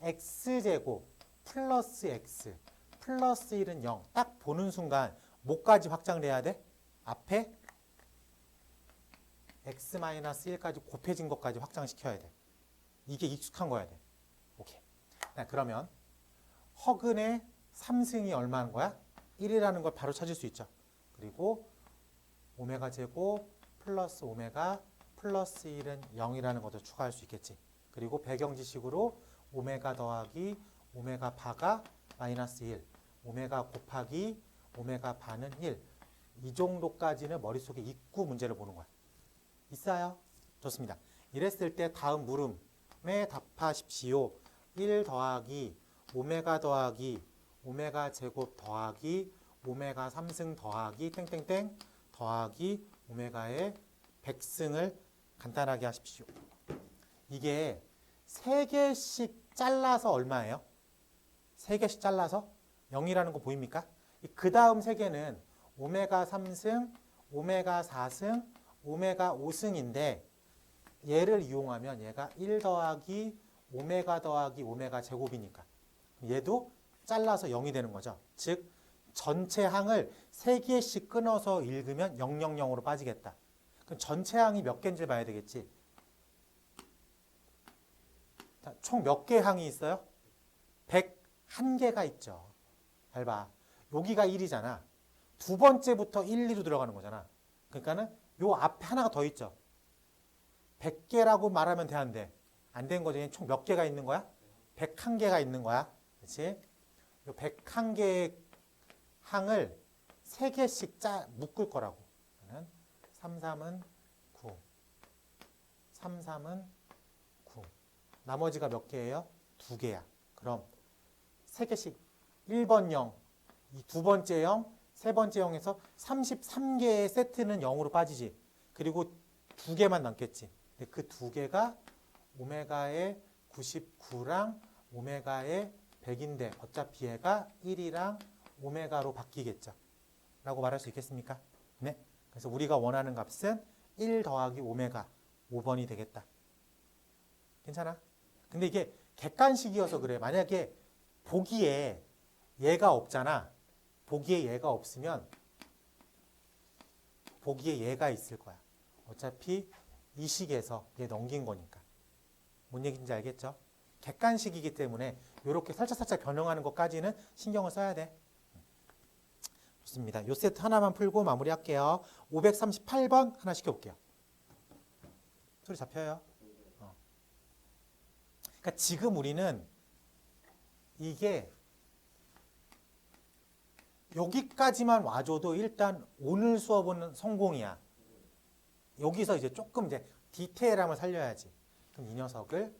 x제곱 플러스 x 플러스 1은 0 딱 보는 순간 뭐까지 확장을 해야 돼? 앞에 x-1까지 곱해진 것까지 확장시켜야 돼. 이게 익숙한 거야 돼. 오케이. 그러면 허근의 3승이 얼마인 거야? 1이라는 걸 바로 찾을 수 있죠. 그리고 오메가 제곱 플러스 오메가 플러스 1은 0이라는 것도 추가할 수 있겠지. 그리고 배경지식으로 오메가 더하기 오메가 바가 마이너스 1, 오메가 곱하기 오메가 바는 1. 이 정도까지는 머릿속에 있고 문제를 보는 거야. 있어요? 좋습니다. 이랬을 때 다음 물음에 답하십시오. 1 더하기 오메가 더하기 오메가 제곱 더하기 오메가 3승 더하기 땡땡땡 더하기 오메가의 100승을 간단하게 하십시오. 이게 3개씩 잘라서 얼마예요? 3개씩 잘라서 0이라는 거 보입니까? 그 다음 3개는 오메가 3승, 오메가 4승, 오메가 5승인데 얘를 이용하면 얘가 1 더하기 오메가 더하기 오메가 제곱이니까 얘도 잘라서 0이 되는 거죠. 즉 전체 항을 3개씩 끊어서 읽으면 000으로 빠지겠다. 그럼 전체 항이 몇 개인지 봐야 되겠지. 총 몇 개 항이 있어요? 100 한 개가 있죠. 잘 봐. 여기가 1이잖아. 두 번째부터 1, 2로 들어가는 거잖아. 그러니까는 요 앞에 하나가 더 있죠. 100개라고 말하면 돼, 안 돼? 안 된 거지. 총 몇 개가 있는 거야? 101개가 있는 거야. 그렇지? 요 101개의 항을 3개씩 묶을 거라고. 3, 3은 9. 3, 3은 9. 나머지가 몇 개예요? 2개야. 그럼 3개씩 1번 0, 이 두 번째 0, 세 번째 0에서 33개의 세트는 0으로 빠지지. 그리고 2개만 남겠지. 근데 그 2개가 오메가의 99랑 오메가의 100인데 어차피 얘가 1이랑 오메가로 바뀌겠죠. 라고 말할 수 있겠습니까? 네. 그래서 우리가 원하는 값은 1 더하기 오메가 5번이 되겠다. 괜찮아? 근데 이게 객관식이어서 그래. 만약에 보기에 얘가 없잖아. 보기에 얘가 없으면 보기에 얘가 있을 거야. 어차피 이 식에서 얘 넘긴 거니까. 뭔 얘기인지 알겠죠? 객관식이기 때문에 이렇게 살짝살짝 변형하는 것까지는 신경을 써야 돼. 좋습니다. 요 세트 하나만 풀고 마무리할게요. 538번 하나 시켜볼게요. 소리 잡혀요? 그러니까 지금 우리는 이게 여기까지만 와줘도 일단 오늘 수업은 성공이야. 여기서 이제 조금 이제 디테일함을 살려야지. 그럼 이 녀석을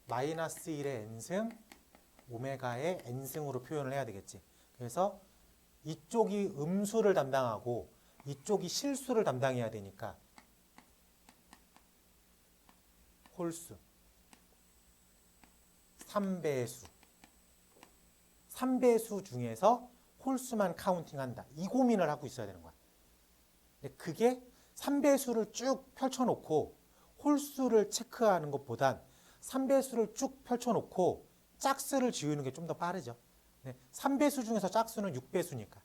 마이너스 1의 n승, 오메가의 n승으로 표현을 해야 되겠지. 그래서 이쪽이 음수를 담당하고 이쪽이 실수를 담당해야 되니까 홀수, 3배수. 3배수 중에서 홀수만 카운팅한다. 이 고민을 하고 있어야 되는 거야. 근데 그게 3배수를 쭉 펼쳐놓고 홀수를 체크하는 것보단 3배수를 쭉 펼쳐놓고 짝수를 지우는 게 좀 더 빠르죠. 3배수 중에서 짝수는 6배수니까.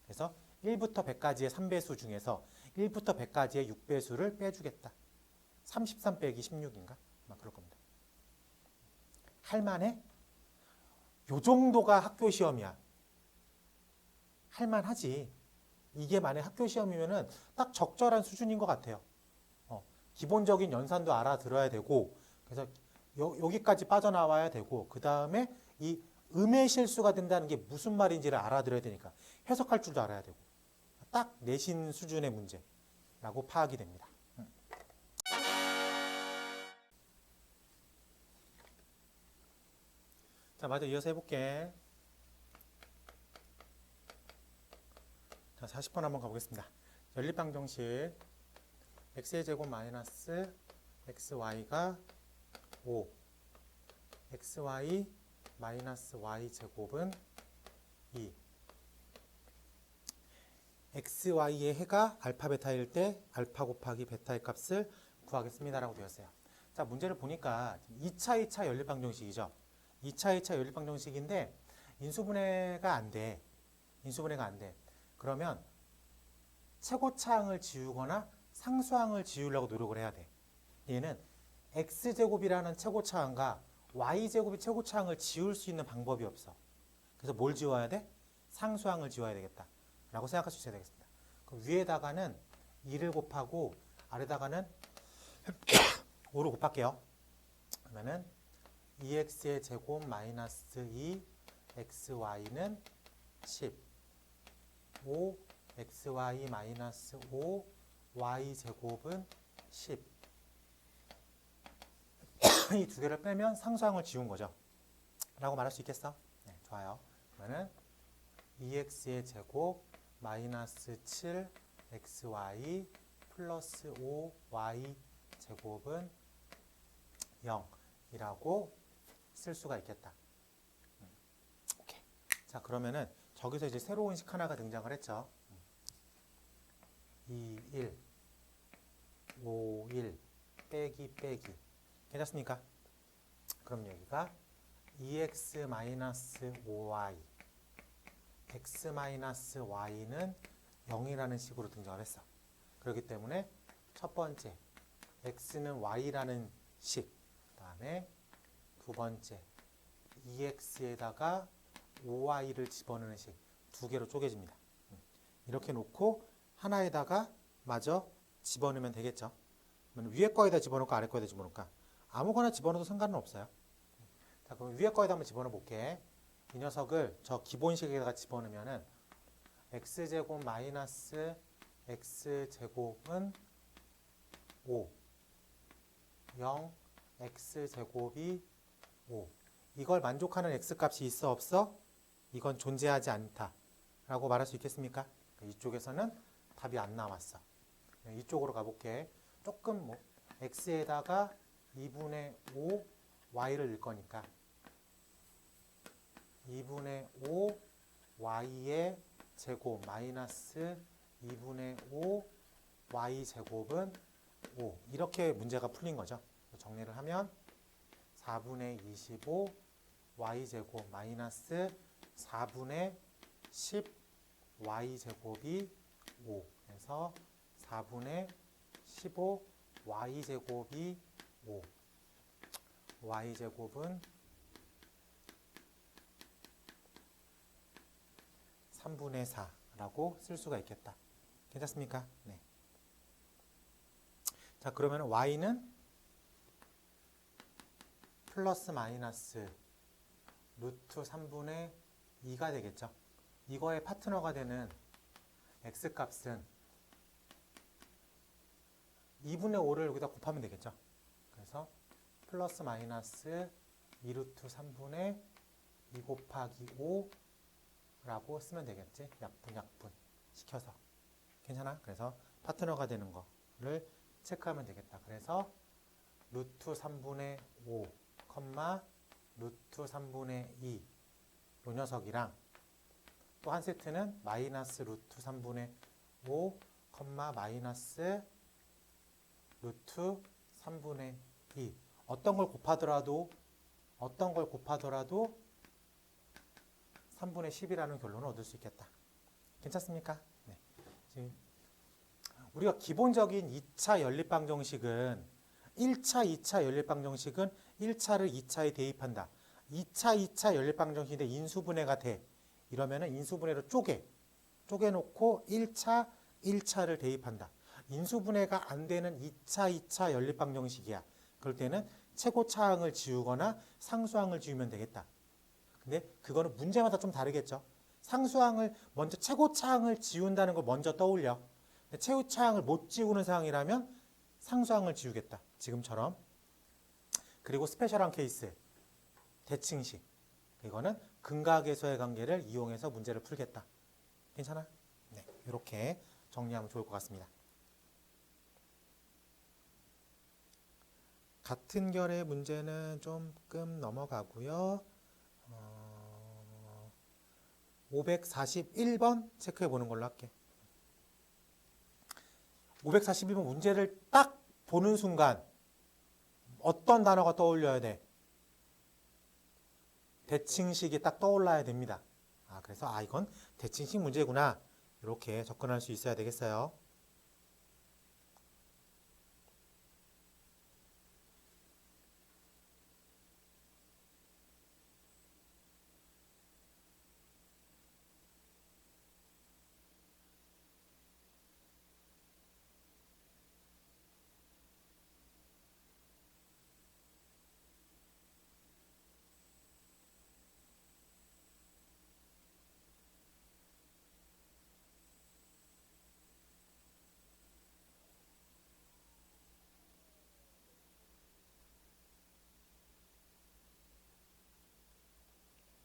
그래서 1부터 100까지의 3배수 중에서 1부터 100까지의 6배수를 빼주겠다. 33 빼기 16인가? 아마 그럴 겁니다. 할만해? 요 정도가 학교 시험이야. 할만하지. 이게 만약 학교 시험이면은 딱 적절한 수준인 것 같아요. 기본적인 연산도 알아들어야 되고, 그래서 여기까지 빠져나와야 되고, 그 다음에 이 음의 실수가 된다는 게 무슨 말인지를 알아들어야 되니까 해석할 줄도 알아야 되고, 딱 내신 수준의 문제라고 파악이 됩니다. 자, 마저 이어서 해볼게. 자, 40번 한번 가보겠습니다. 연립방정식 x의 제곱 마이너스 xy가 5, xy 마이너스 y 제곱은 2. xy의 해가 알파 베타일 때 알파 곱하기 베타의 값을 구하겠습니다 라고 되었어요. 자, 문제를 보니까 2차 연립방정식이죠. 2차 연립방정식인데 인수분해가 안 돼. 인수분해가 안 돼. 그러면 최고차항을 지우거나 상수항을 지우려고 노력을 해야 돼. 얘는 x제곱이라는 최고차항과 y제곱이 최고차항을 지울 수 있는 방법이 없어. 그래서 뭘 지워야 돼? 상수항을 지워야 되겠다 라고 생각할 수 있어야 되겠습니다. 그럼 위에다가는 2를 곱하고 아래다가는 5를 곱할게요. 그러면은 2x의 제곱 마이너스 2 xy는 10, 5 xy 마이너스 5 y제곱은 10. 이 두 개를 빼면 상수항을 지운 거죠. 라고 말할 수 있겠어? 네, 좋아요. 그러면은 2x의 제곱 마이너스 7 xy 플러스 5 y 제곱은 0이라고 쓸 수가 있겠다. 오케이. 자, 그러면은 저기서 이제 새로운 식 하나가 등장을 했죠. 2, 1, 5, 1 빼기 빼기. 괜찮습니까? 그럼 여기가 2x-5y x-y는 0이라는 식으로 등장을 했어. 그렇기 때문에 첫 번째 x는 y라는 식, 그 다음에 두 번째 2x에다가 5y를 집어넣는 식 두 개로 쪼개집니다. 이렇게 놓고 하나에다가 마저 집어넣으면 되겠죠. 위에 거에다 집어넣을까 아래 거에다 집어넣을까? 아무거나 집어넣어도 상관은 없어요. 자, 그럼 위에 거에다 한번 집어넣어 볼게. 이 녀석을 저 기본식에다가 집어넣으면은 x제곱 마이너스 x제곱은 5, 0, x제곱이 5. 이걸 만족하는 x값이 있어 없어? 이건 존재하지 않다 라고 말할 수 있겠습니까? 이쪽에서는 답이 안 나왔어. 이쪽으로 가볼게. 조금 x에다가 2분의 5 y를 넣을 거니까 2분의 5 y의 제곱 마이너스 2분의 5 y 제곱은 5. 이렇게 문제가 풀린 거죠. 정리를 하면 4분의 25 y 제곱 마이너스 4분의 10 y 제곱이 5. 그래서 4분의 15 y 제곱이 5. y 제곱은 3분의 4라고 쓸 수가 있겠다. 괜찮습니까? 네. 자, 그러면 y는 플러스 마이너스 루트 3분의 2가 되겠죠. 이거의 파트너가 되는 x값은 2분의 5를 여기다 곱하면 되겠죠. 그래서 플러스 마이너스 2루트 3분의 2 곱하기 5라고 쓰면 되겠지. 약분 시켜서. 괜찮아? 그래서 파트너가 되는 거를 체크하면 되겠다. 그래서 루트 3분의 5, 루트 3분의 2 요 녀석이랑 또 한 세트는 마이너스 루트 3분의 5, 마이너스 루트 3분의 2. 어떤 걸 곱하더라도 3분의 10이라는 결론을 얻을 수 있겠다. 괜찮습니까? 네. 지금 우리가 기본적인 2차 연립방정식은 1차, 2차 연립방정식은 1차를 2차에 대입한다. 2차 연립방정식인데 인수분해가 돼. 이러면은 인수분해로 쪼개놓고 1차, 1차를 대입한다. 인수분해가 안 되는 2차 연립방정식이야. 그럴 때는 최고차항을 지우거나 상수항을 지우면 되겠다. 근데 그거는 문제마다 좀 다르겠죠. 상수항을 먼저 최고차항을 지운다는 걸 먼저 떠올려. 근데 최고차항을 못 지우는 상황이라면 상수항을 지우겠다. 지금처럼. 그리고 스페셜한 케이스, 대칭식. 이거는 근각에서의 관계를 이용해서 문제를 풀겠다. 괜찮아? 네, 이렇게 정리하면 좋을 것 같습니다. 같은 결의 문제는 조금 넘어가고요. 541번 체크해 보는 걸로 할게. 541번 문제를 딱 보는 순간 어떤 단어가 떠올려야 돼? 대칭식이 딱 떠올라야 됩니다. 그래서 이건 대칭식 문제구나. 이렇게 접근할 수 있어야 되겠어요.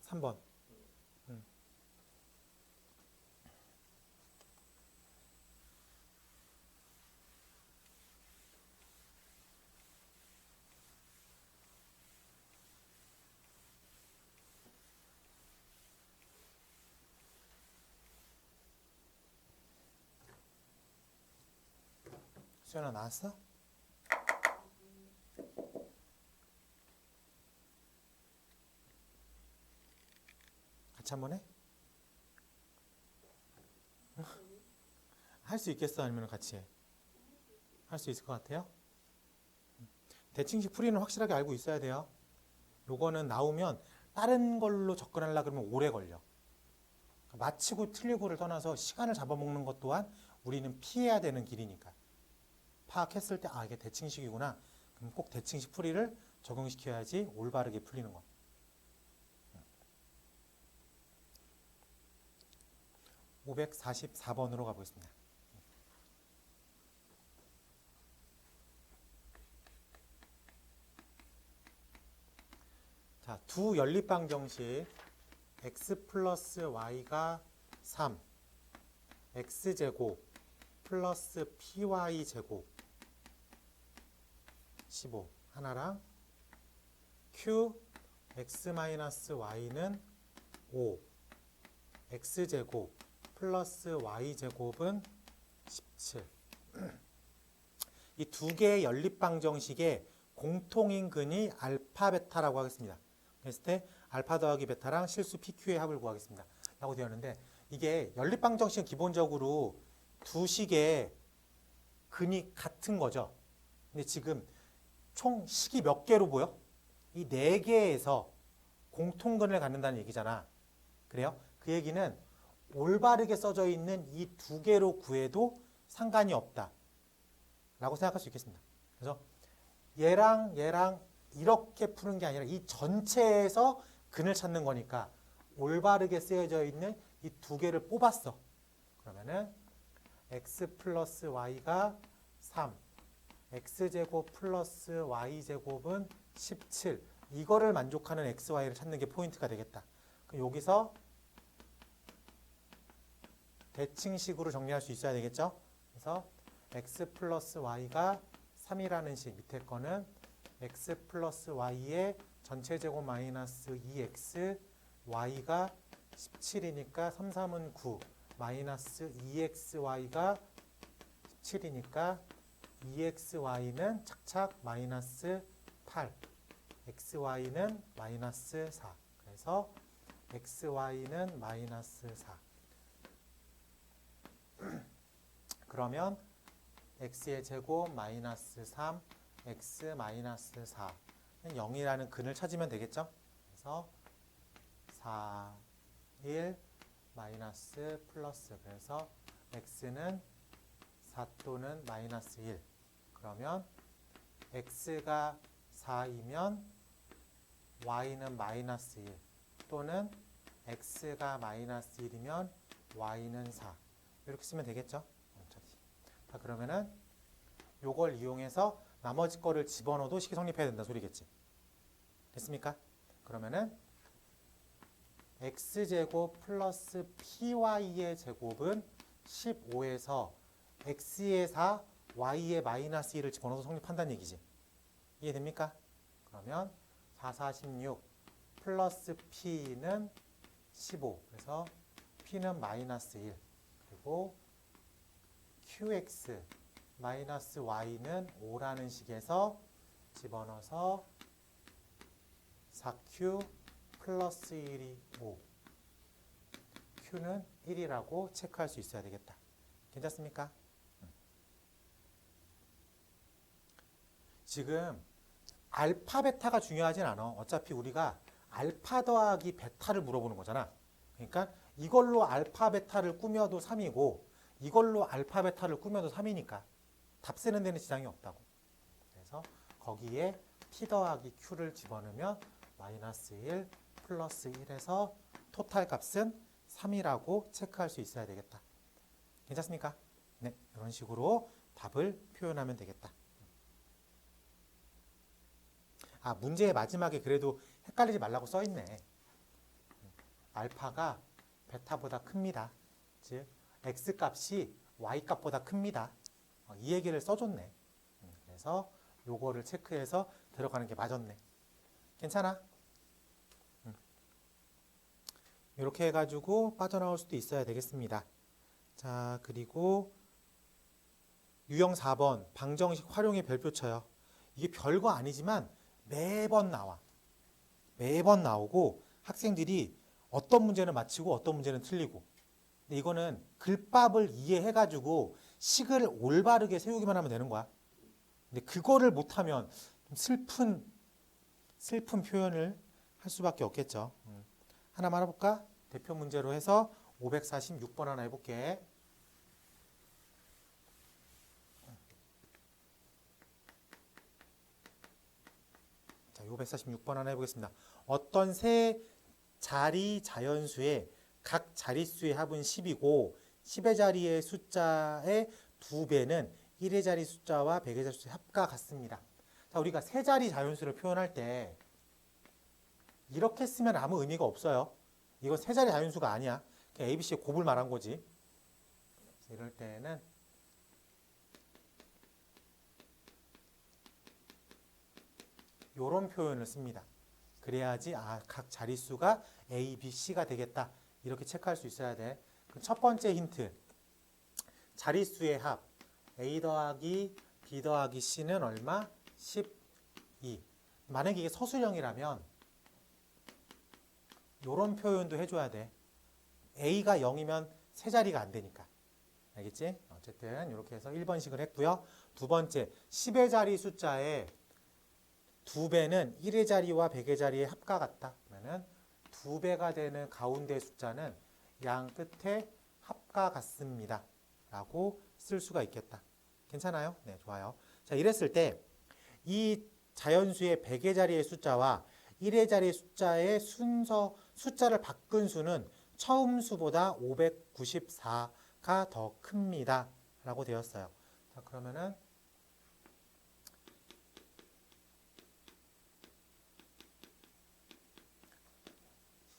삼 번. 수연아 나왔어? 같이 한번 해? 할 수 있겠어? 아니면 같이 해? 할 수 있을 것 같아요? 대칭식 풀이는 확실하게 알고 있어야 돼요. 요거는 나오면 다른 걸로 접근하려고 그러면 오래 걸려. 맞히고 틀리고를 떠나서 시간을 잡아먹는 것 또한 우리는 피해야 되는 길이니까. 파악했을 때 아 이게 대칭식이구나. 그럼 꼭 대칭식 풀이를 적용시켜야지 올바르게 풀리는 거. 544번으로 가보겠습니다. 자, 두 연립방정식 x 플러스 y가 3, x제곱 플러스 py제곱 15 하나랑 q x 마이너스 y는 5, x제곱 플러스 y제곱은 17. 이 두 개의 연립방정식의 공통인근이 알파 베타라고 하겠습니다. 그랬을 때 알파 더하기 베타랑 실수 PQ의 합을 구하겠습니다. 라고 되었는데 이게 연립방정식은 기본적으로 두 식의 근이 같은 거죠. 근데 지금 총 식이 몇 개로 보여? 이 네 개에서 공통근을 갖는다는 얘기잖아. 그래요? 그 얘기는 올바르게 써져 있는 이 두 개로 구해도 상관이 없다. 라고 생각할 수 있겠습니다. 그래서 얘랑 얘랑 이렇게 푸는 게 아니라 이 전체에서 근을 찾는 거니까 올바르게 쓰여져 있는 이 두 개를 뽑았어. 그러면은 x 플러스 y가 3, x제곱 플러스 y제곱은 17. 이거를 만족하는 x, y를 찾는 게 포인트가 되겠다. 그럼 여기서 대칭식으로 정리할 수 있어야 되겠죠? 그래서 x 플러스 y가 3이라는 식, 밑에 거는 x 플러스 y의 전체 제곱 마이너스 2x, y가 17이니까 3, 3은 9, 마이너스 2xy가 17이니까 2xy는 착착 마이너스 8, xy는 마이너스 4. 그래서 xy는 마이너스 4. 그러면 x의 제곱 마이너스 3, x 마이너스 4는 0이라는 근을 찾으면 되겠죠? 그래서 4, 1, 마이너스 플러스. 그래서 x는 4 또는 마이너스 1. 그러면 x가 4이면 y는 마이너스 1 또는 x가 마이너스 1이면 y는 4. 이렇게 쓰면 되겠죠? 자, 그러면은 요걸 이용해서 나머지 거를 집어넣어도 식이 성립해야 된다 소리겠지. 됐습니까? 그러면은 x제곱 플러스 py의 제곱은 15에서 x의 4, y의 마이너스 1을 집어넣어서 성립한다는 얘기지. 이해됩니까? 그러면 4, 4, 16 플러스 p는 15. 그래서 p는 마이너스 1. 그리고 qx 마이너스 y는 5라는 식에서 집어넣어서 4q 플러스 1이 5. q는 1이라고 체크할 수 있어야 되겠다. 괜찮습니까? 지금 알파 베타가 중요하진 않아. 어차피 우리가 알파 더하기 베타를 물어보는 거잖아. 그러니까 이걸로 알파 베타를 꾸며도 3이고 이걸로 알파 베타를 꾸며도 3이니까 답 쓰는 데는 지장이 없다고. 그래서 거기에 p 더하기 q를 집어넣으면 마이너스 1 플러스 1에서 토탈 값은 3이라고 체크할 수 있어야 되겠다. 괜찮습니까? 네, 이런 식으로 답을 표현하면 되겠다. 아, 문제의 마지막에 그래도 헷갈리지 말라고 써있네. 알파가 베타보다 큽니다. 즉 x값이 y값보다 큽니다. 이 얘기를 써줬네. 그래서 요거를 체크해서 들어가는 게 맞았네. 괜찮아? 이렇게 해가지고 빠져나올 수도 있어야 되겠습니다. 자, 그리고 유형 4번 방정식 활용의 별표 쳐요. 이게 별거 아니지만 매번 나와. 매번 나오고 학생들이 어떤 문제는 맞히고 어떤 문제는 틀리고. 근데 이거는 글밥을 이해해가지고 식을 올바르게 세우기만 하면 되는 거야. 근데 그거를 못하면 좀 슬픈 표현을 할 할 수밖에 없겠죠. 하나만 해볼까? 대표 문제로 해서 546번 하나 해볼게. 자, 546번 하나 해보겠습니다. 어떤 세 자리 자연수의 각 자릿수의 합은 10이고 10의 자리의 숫자의 2배는 1의 자리 숫자와 100의 자리 숫자의 합과 같습니다. 자, 우리가 세 자리 자연수를 표현할 때 이렇게 쓰면 아무 의미가 없어요. 이건 세 자리 자연수가 아니야. 그냥 ABC의 곱을 말한 거지. 이럴 때는 이런 표현을 씁니다. 그래야지 각 자릿수가 A, B, C가 되겠다. 이렇게 체크할 수 있어야 돼. 첫 번째 힌트. 자릿수의 합 A 더하기 B 더하기 C는 얼마? 12. 만약에 이게 서술형이라면 이런 표현도 해줘야 돼. A가 0이면 세 자리가 안 되니까. 알겠지? 어쨌든 이렇게 해서 1번식을 했고요. 두 번째, 10의 자리 숫자의 2배는 1의 자리와 100의 자리의 합과 같다. 그러면 2배가 되는 가운데 숫자는 양 끝에 합과 같습니다. 라고 쓸 수가 있겠다. 괜찮아요? 네, 좋아요. 자, 이랬을 때 이 자연수의 100의 자리의 숫자와 1의 자리 숫자의 숫자를 바꾼 수는 처음 수보다 594가 더 큽니다. 라고 되었어요. 자, 그러면은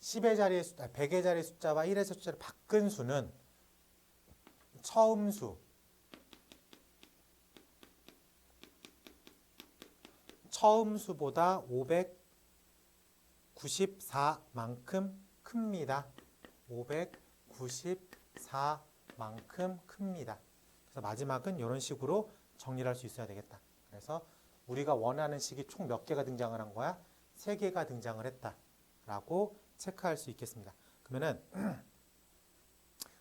100의 자리 숫자와 1의 숫자를 바꾼 수는 처음 수보다 594만큼 큽니다. 594만큼 큽니다. 그래서 마지막은 이런 식으로 정리를 할 수 있어야 되겠다. 그래서 우리가 원하는 식이 총 몇 개가 등장을 한 거야? 3개가 등장을 했다. 라고 체크할 수 있겠습니다. 그러면은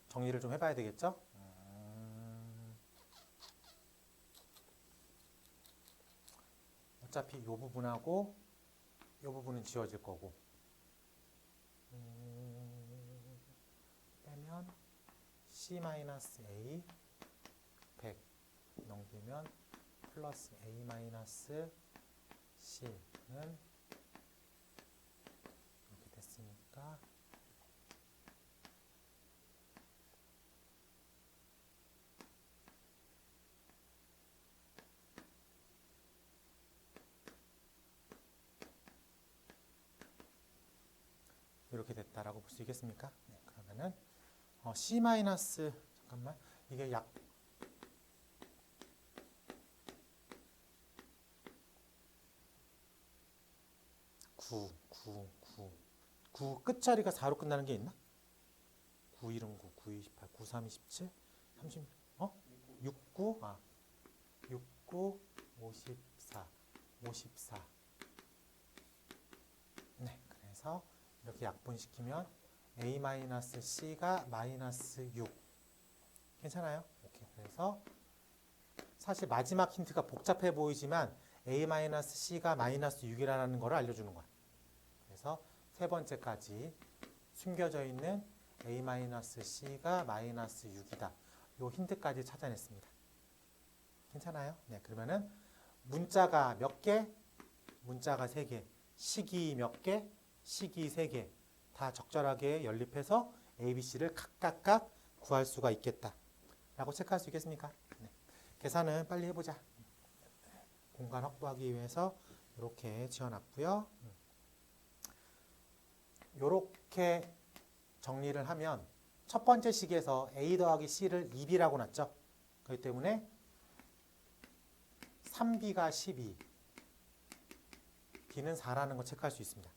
정리를 좀 해봐야 되겠죠? 어차피 이 부분하고 이 부분은 지워질 거고 빼면 C-A 100 넘기면 플러스 A-C는 이렇게 됐으니까 이렇게 됐다라고 볼 수 있겠습니까? 네, 그러면은 C- 잠깐만 이게 약 9 끝자리가 4로 끝나는 게 있나? 9, 1, 9, 9, 28, 9, 3, 27, 30, 69, 69, 54. 네, 그래서 이렇게 약분시키면 A-C가 마이너스 6. 괜찮아요? 오케이. 그래서 사실 마지막 힌트가 복잡해 보이지만 A-C가 마이너스 6이라는 걸 알려주는 거야. 그래서 세 번째까지 숨겨져 있는 A-C가 마이너스 6이다. 이 힌트까지 찾아냈습니다. 괜찮아요? 네, 그러면은 문자가 몇 개? 문자가 3개. 식이 몇 개? 식이 3개. 다 적절하게 연립해서 A, B, C를 각각 구할 수가 있겠다. 라고 체크할 수 있겠습니까? 네. 계산은 빨리 해보자. 공간 확보하기 위해서 이렇게 지어놨고요. 이렇게 정리를 하면 첫 번째 식에서 A 더하기 C를 2B라고 놨죠. 그렇기 때문에 3B가 12, B는 4라는 거 체크할 수 있습니다.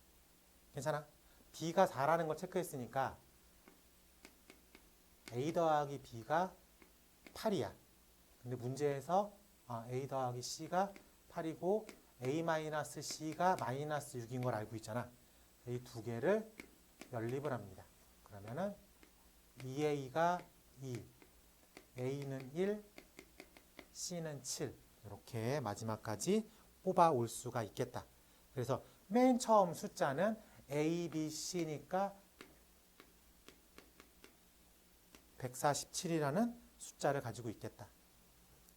괜찮아? B가 4라는 거 체크했으니까 A 더하기 B가 8이야. 근데 문제에서 A 더하기 C가 8이고 A-C가 마이너스 6인 걸 알고 있잖아. 이 두 개를 연립을 합니다. 그러면은 2A가 2, A는 1, C는 7. 이렇게 마지막까지 뽑아 올 수가 있겠다. 그래서 맨 처음 숫자는 A, B, C니까 147이라는 숫자를 가지고 있겠다.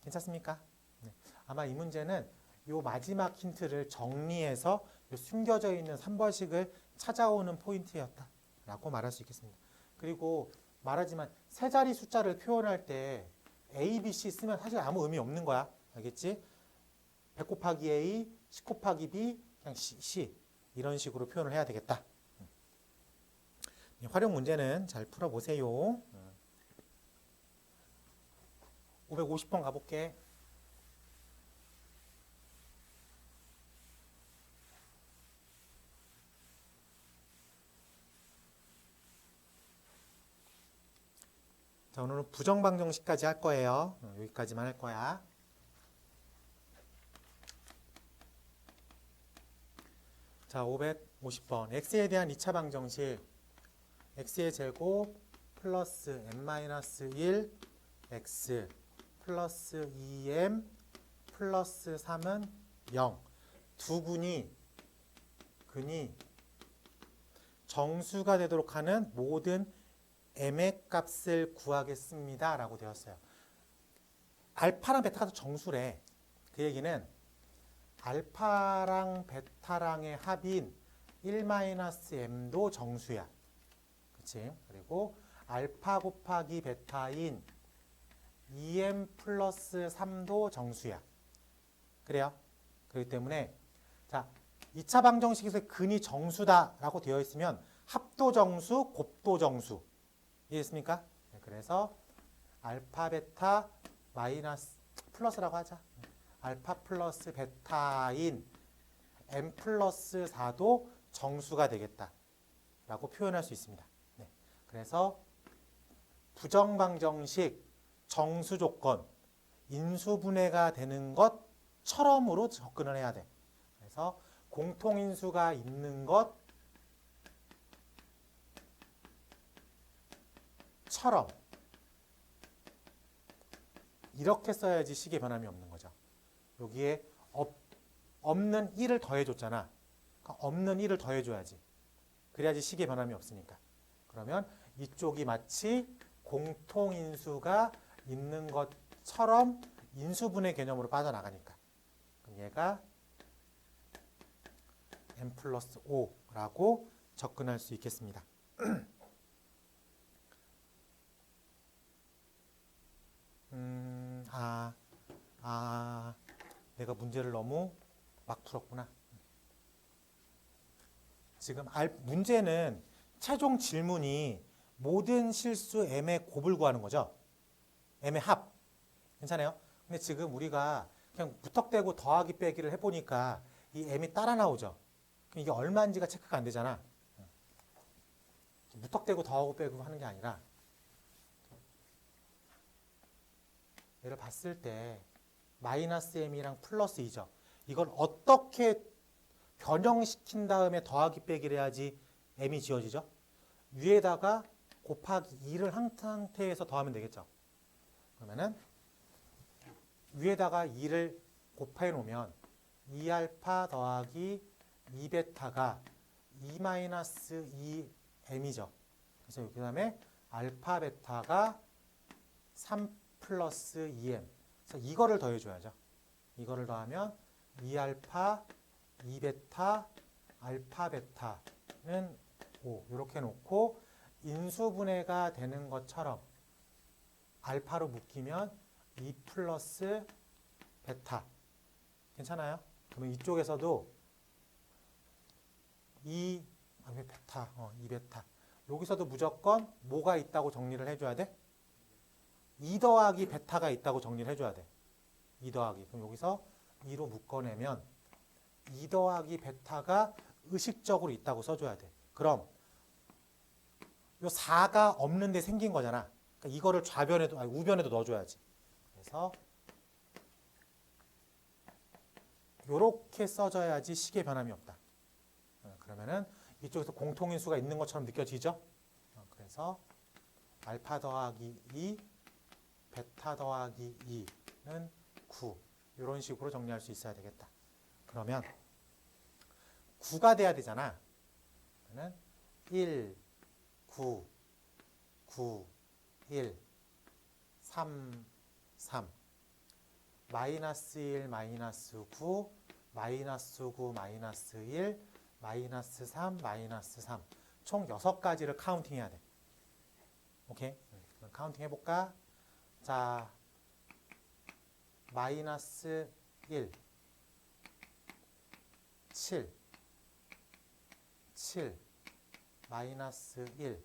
괜찮습니까? 네. 아마 이 문제는 이 마지막 힌트를 정리해서 요 숨겨져 있는 3번식을 찾아오는 포인트였다라고 말할 수 있겠습니다. 그리고 말하지만 세 자리 숫자를 표현할 때 A, B, C 쓰면 사실 아무 의미 없는 거야. 알겠지? 100 곱하기 A, 10 곱하기 B, 그냥 C 이런 식으로 표현을 해야 되겠다. 활용 문제는 잘 풀어보세요. 550번 가볼게. 자, 오늘은 부정방정식까지 할 거예요. 여기까지만 할 거야. 자, 550번. x에 대한 2차 방정식. x의 제곱 플러스 n-1 x 플러스 2m 플러스 3은 0. 두 근이 정수가 되도록 하는 모든 m의 값을 구하겠습니다. 라고 되었어요. 알파랑 베타가 정수래. 그 얘기는 알파랑 베타랑의 합인 1-m도 정수야. 그치? 그리고 알파 곱하기 베타인 2m 플러스 3도 정수야. 그래요? 그렇기 때문에 자, 2차 방정식에서 근이 정수다라고 되어 있으면 합도정수, 곱도정수. 이해했습니까? 네, 그래서 알파 베타 마이너스 플러스라고 하자. 알파 플러스 베타인 m 플러스 4도 정수가 되겠다 라고 표현할 수 있습니다. 네, 그래서 부정방정식 정수 조건 인수분해가 되는 것처럼으로 접근을 해야 돼. 그래서 공통인수가 있는 것처럼 이렇게 써야지 식의 변함이 없는 거죠. 여기에 없는 1을 더해줬잖아. 그러니까 없는 1을 더해줘야지. 그래야지 식의 변함이 없으니까. 그러면 이쪽이 마치 공통인수가 있는 것처럼 인수분해 개념으로 빠져나가니까. 그럼 얘가 n 플러스 5라고 접근할 수 있겠습니다. 내가 문제를 너무 막 풀었구나. 지금 문제는 최종 질문이 모든 실수 m의 곱을 구하는 거죠. m의 합. 괜찮아요? 근데 지금 우리가 그냥 무턱대고 더하기 빼기를 해보니까 이 m이 따라 나오죠. 그럼 이게 얼마인지가 체크가 안 되잖아. 무턱대고 더하고 빼고 하는 게 아니라 얘를 봤을 때 마이너스 m이랑 플러스 2죠. 이걸 어떻게 변형시킨 다음에 더하기 빼기를 해야지 m이 지워지죠. 위에다가 곱하기 2를 한 상태에서 더하면 되겠죠. 그러면은 위에다가 2를 곱해 놓으면 2알파 더하기 2베타가 2-2m이죠. 그래서 그 다음에 알파 베타가 3 플러스 2m. 그래서 이거를 더해줘야죠. 이거를 더하면 2알파, 2베타, 알파 베타는 5. 이렇게 놓고 인수분해가 되는 것처럼 알파로 묶이면 2 플러스 베타. 괜찮아요? 그러면 이쪽에서도 2베타. 여기서도 무조건 뭐가 있다고 정리를 해줘야 돼? 2 더하기 베타가 있다고 정리를 해줘야 돼. 2 더하기. 그럼 여기서 2로 묶어내면 2 더하기 베타가 의식적으로 있다고 써줘야 돼. 그럼 요 4가 없는데 생긴 거잖아. 그러니까 이거를 좌변에도, 아니 우변에도 넣어줘야지. 그래서 요렇게 써줘야지 식의 변함이 없다. 그러면은 이쪽에서 공통인수가 있는 것처럼 느껴지죠? 그래서 알파 더하기 2 베타 더하기 2는 9. 이런 식으로 정리할 수 있어야 되겠다. 그러면 9가 돼야 되잖아. 그러면은 1, 9, 9, 1, 3, 3, 마이너스 1, 마이너스 9, 마이너스 9, 마이너스 1, 마이너스 3, 마이너스 3. 총 6가지를 카운팅 해야 돼. 오케이? 그럼 카운팅 해볼까? 자, 마이너스 1, 7, 7, 마이너스 1,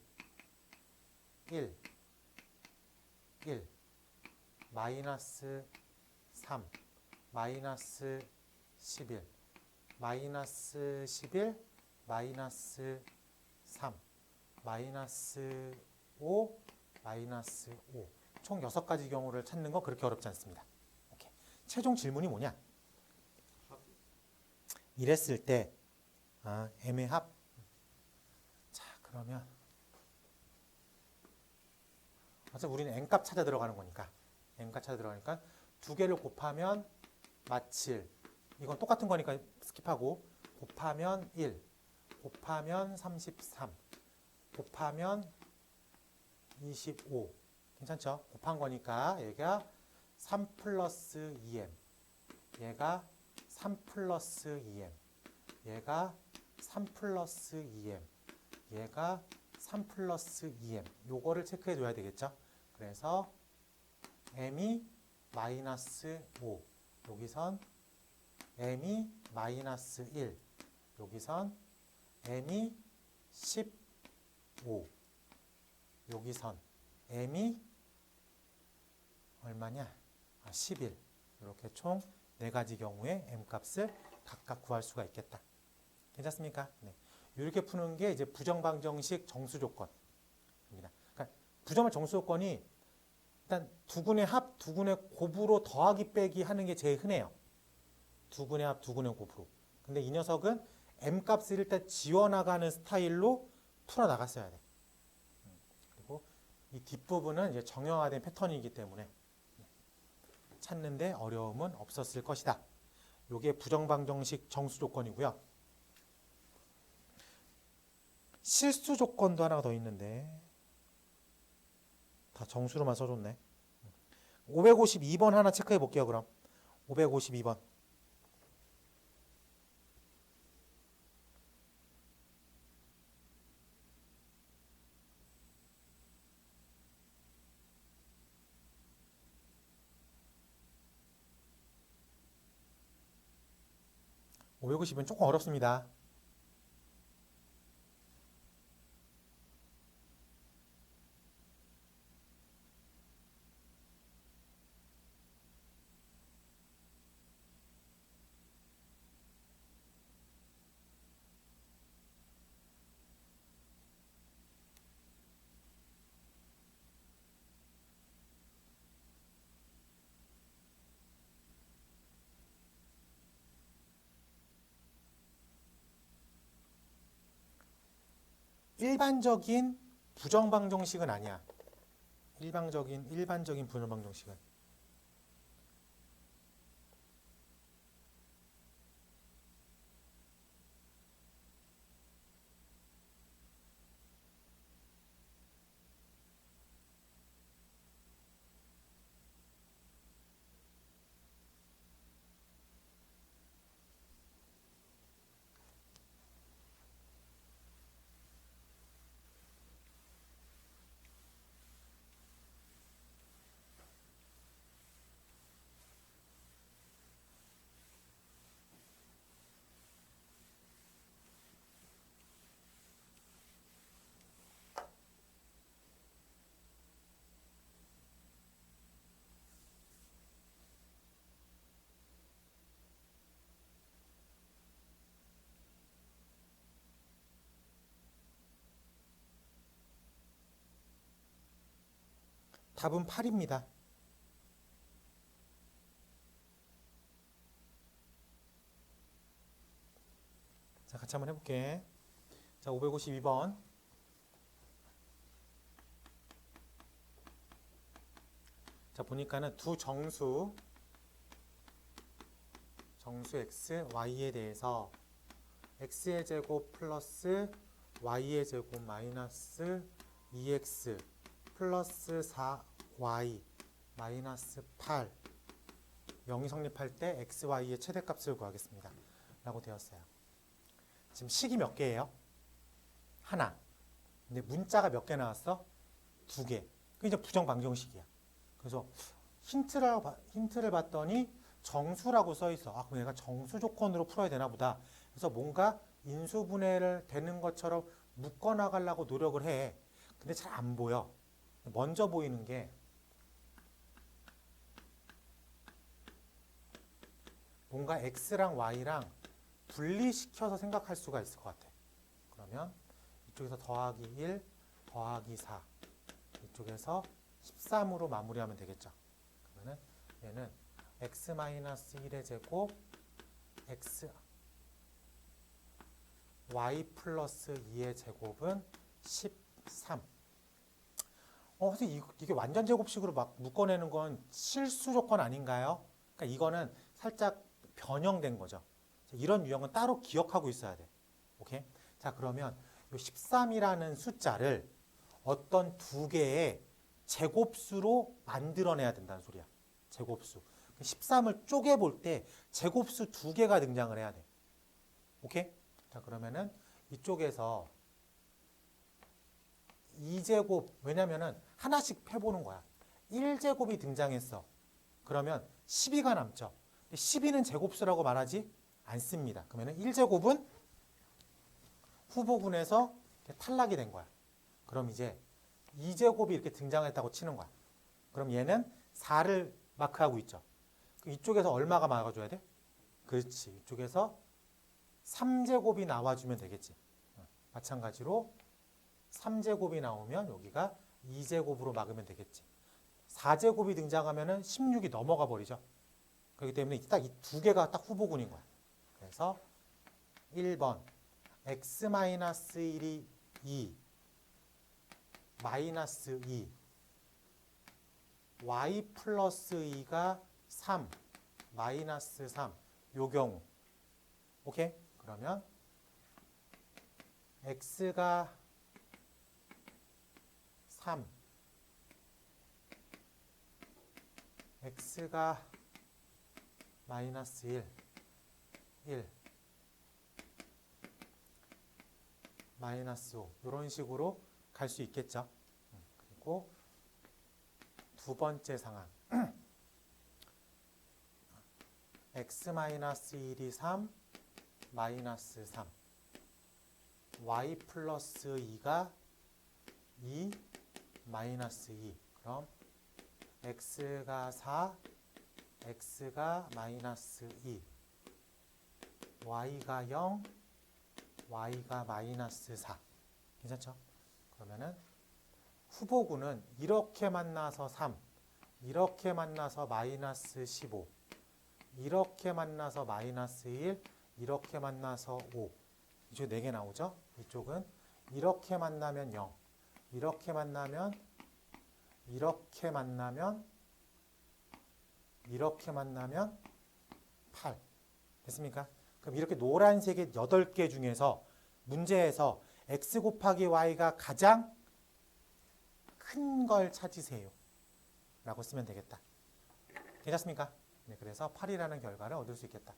1, 1, 마이너스 3, 마이너스 11, 마이너스 11, 마이너스 3, 마이너스 5, 마이너스 5. 총 6가지 경우를 찾는 거 그렇게 어렵지 않습니다. 오케이. 최종 질문이 뭐냐? 이랬을 때 애매합. 자, 그러면 어차피 우리는 n값 찾아 들어가는 거니까 n값 찾아 들어가니까 두 개를 곱하면 마칠. 이건 똑같은 거니까 스킵하고 곱하면 1, 곱하면 33, 곱하면 25. 괜찮죠? 곱한 거니까 얘가 3 플러스 2m, 얘가 3 플러스 2m, 얘가 3 플러스 2m, 얘가 3 플러스 2m. 요거를 체크해 줘야 되겠죠? 그래서 m이 마이너스 5, 여기선 m이 마이너스 1, 여기선 m이 15, 여기선 m이 얼마냐? 11. 이렇게 총 4가지 경우에 m값을 각각 구할 수가 있겠다. 괜찮습니까? 네. 이렇게 푸는 게 이제 부정방정식 정수조건입니다. 그러니까 부정의 정수조건이 일단 두근의 합, 두근의 곱으로 더하기 빼기 하는 게 제일 흔해요. 두근의 합, 두근의 곱으로. 근데 이 녀석은 m값을 일단 지워나가는 스타일로 풀어나갔어야 돼. 그리고 이 뒷부분은 이제 정형화된 패턴이기 때문에 찾는데 어려움은 없었을 것이다. 이게 부정방정식 정수조건이고요. 실수 조건도 하나 더 있는데 다 정수로만 써줬네. 552번 하나 체크해 볼게요. 그럼 552번. (550은) 조금 어렵습니다. 일반적인 부정방정식은 아니야. 일반적인 부정방정식은. 답은 8입니다. 자, 같이 한번 해볼게. 자, 552번. 자, 보니까는 두 정수 x, y에 대해서 x의 제곱 플러스 y의 제곱 마이너스 2x 플러스 4y 마이너스 8 0이 성립할 때 x, y의 최대값을 구하겠습니다. 라고 되었어요. 지금 식이 몇 개예요? 하나. 근데 문자가 몇 개 나왔어? 2개. 그게 이제 부정방정식이야. 그래서 힌트를 봤더니 정수라고 써 있어. 아, 그럼 얘가 정수 조건으로 풀어야 되나 보다. 그래서 뭔가 인수분해를 되는 것처럼 묶어 나가려고 노력을 해. 근데 잘 안 보여. 먼저 보이는 게 뭔가 x랑 y랑 분리시켜서 생각할 수가 있을 것 같아. 그러면 이쪽에서 더하기 1, 더하기 4 이쪽에서 13으로 마무리하면 되겠죠. 그러면은 얘는 x-1의 제곱 x y 플러스 2의 제곱은 13. 선생님 이게 완전 제곱식으로 막 묶어내는 건 실수 조건 아닌가요? 그러니까 이거는 살짝 변형된 거죠. 이런 유형은 따로 기억하고 있어야 돼. 오케이? 자, 그러면 이 13이라는 숫자를 어떤 두 개의 제곱수로 만들어내야 된다는 소리야. 제곱수. 13을 쪼개볼 때 제곱수 두 개가 등장을 해야 돼. 오케이? 자, 그러면은 이쪽에서 2제곱, 왜냐면은 하나씩 해보는 거야. 1제곱이 등장했어. 그러면 12가 남죠. 12는 제곱수라고 말하지 않습니다. 그러면 1제곱은 후보군에서 탈락이 된 거야. 그럼 이제 2제곱이 이렇게 등장했다고 치는 거야. 그럼 얘는 4를 마크하고 있죠. 이쪽에서 얼마가 막아줘야 돼? 그렇지. 이쪽에서 3제곱이 나와주면 되겠지. 마찬가지로 3제곱이 나오면 여기가 2제곱으로 막으면 되겠지. 4제곱이 등장하면 16이 넘어가 버리죠. 그렇기 때문에 딱 이 두 개가 딱 후보군인 거야. 그래서 1번 x-1이 2 마이너스 2 y 플러스 2가 3 마이너스 3 요 경우 오케이? 그러면 x가 3 x가 마이너스 1 마이너스 5 이런 식으로 갈 수 있겠죠. 그리고 두 번째 상황 x-1이 3 마이너스 3 y 플러스 2가 2 마이너스 2 그럼 x가 4 x가 마이너스 2 y가 0 y가 마이너스 4 괜찮죠? 그러면은 후보군은 이렇게 만나서 3 이렇게 만나서 마이너스 15 이렇게 만나서 마이너스 1 이렇게 만나서 5 이쪽에 4개 나오죠? 이쪽은 이렇게 만나면 0 이렇게 만나면 이렇게 만나면 이렇게 만나면 8 됐습니까? 그럼 이렇게 노란색의 8개 중에서 문제에서 x 곱하기 y가 가장 큰 걸 찾으세요 라고 쓰면 되겠다. 괜찮습니까? 네, 그래서 8이라는 결과를 얻을 수 있겠다.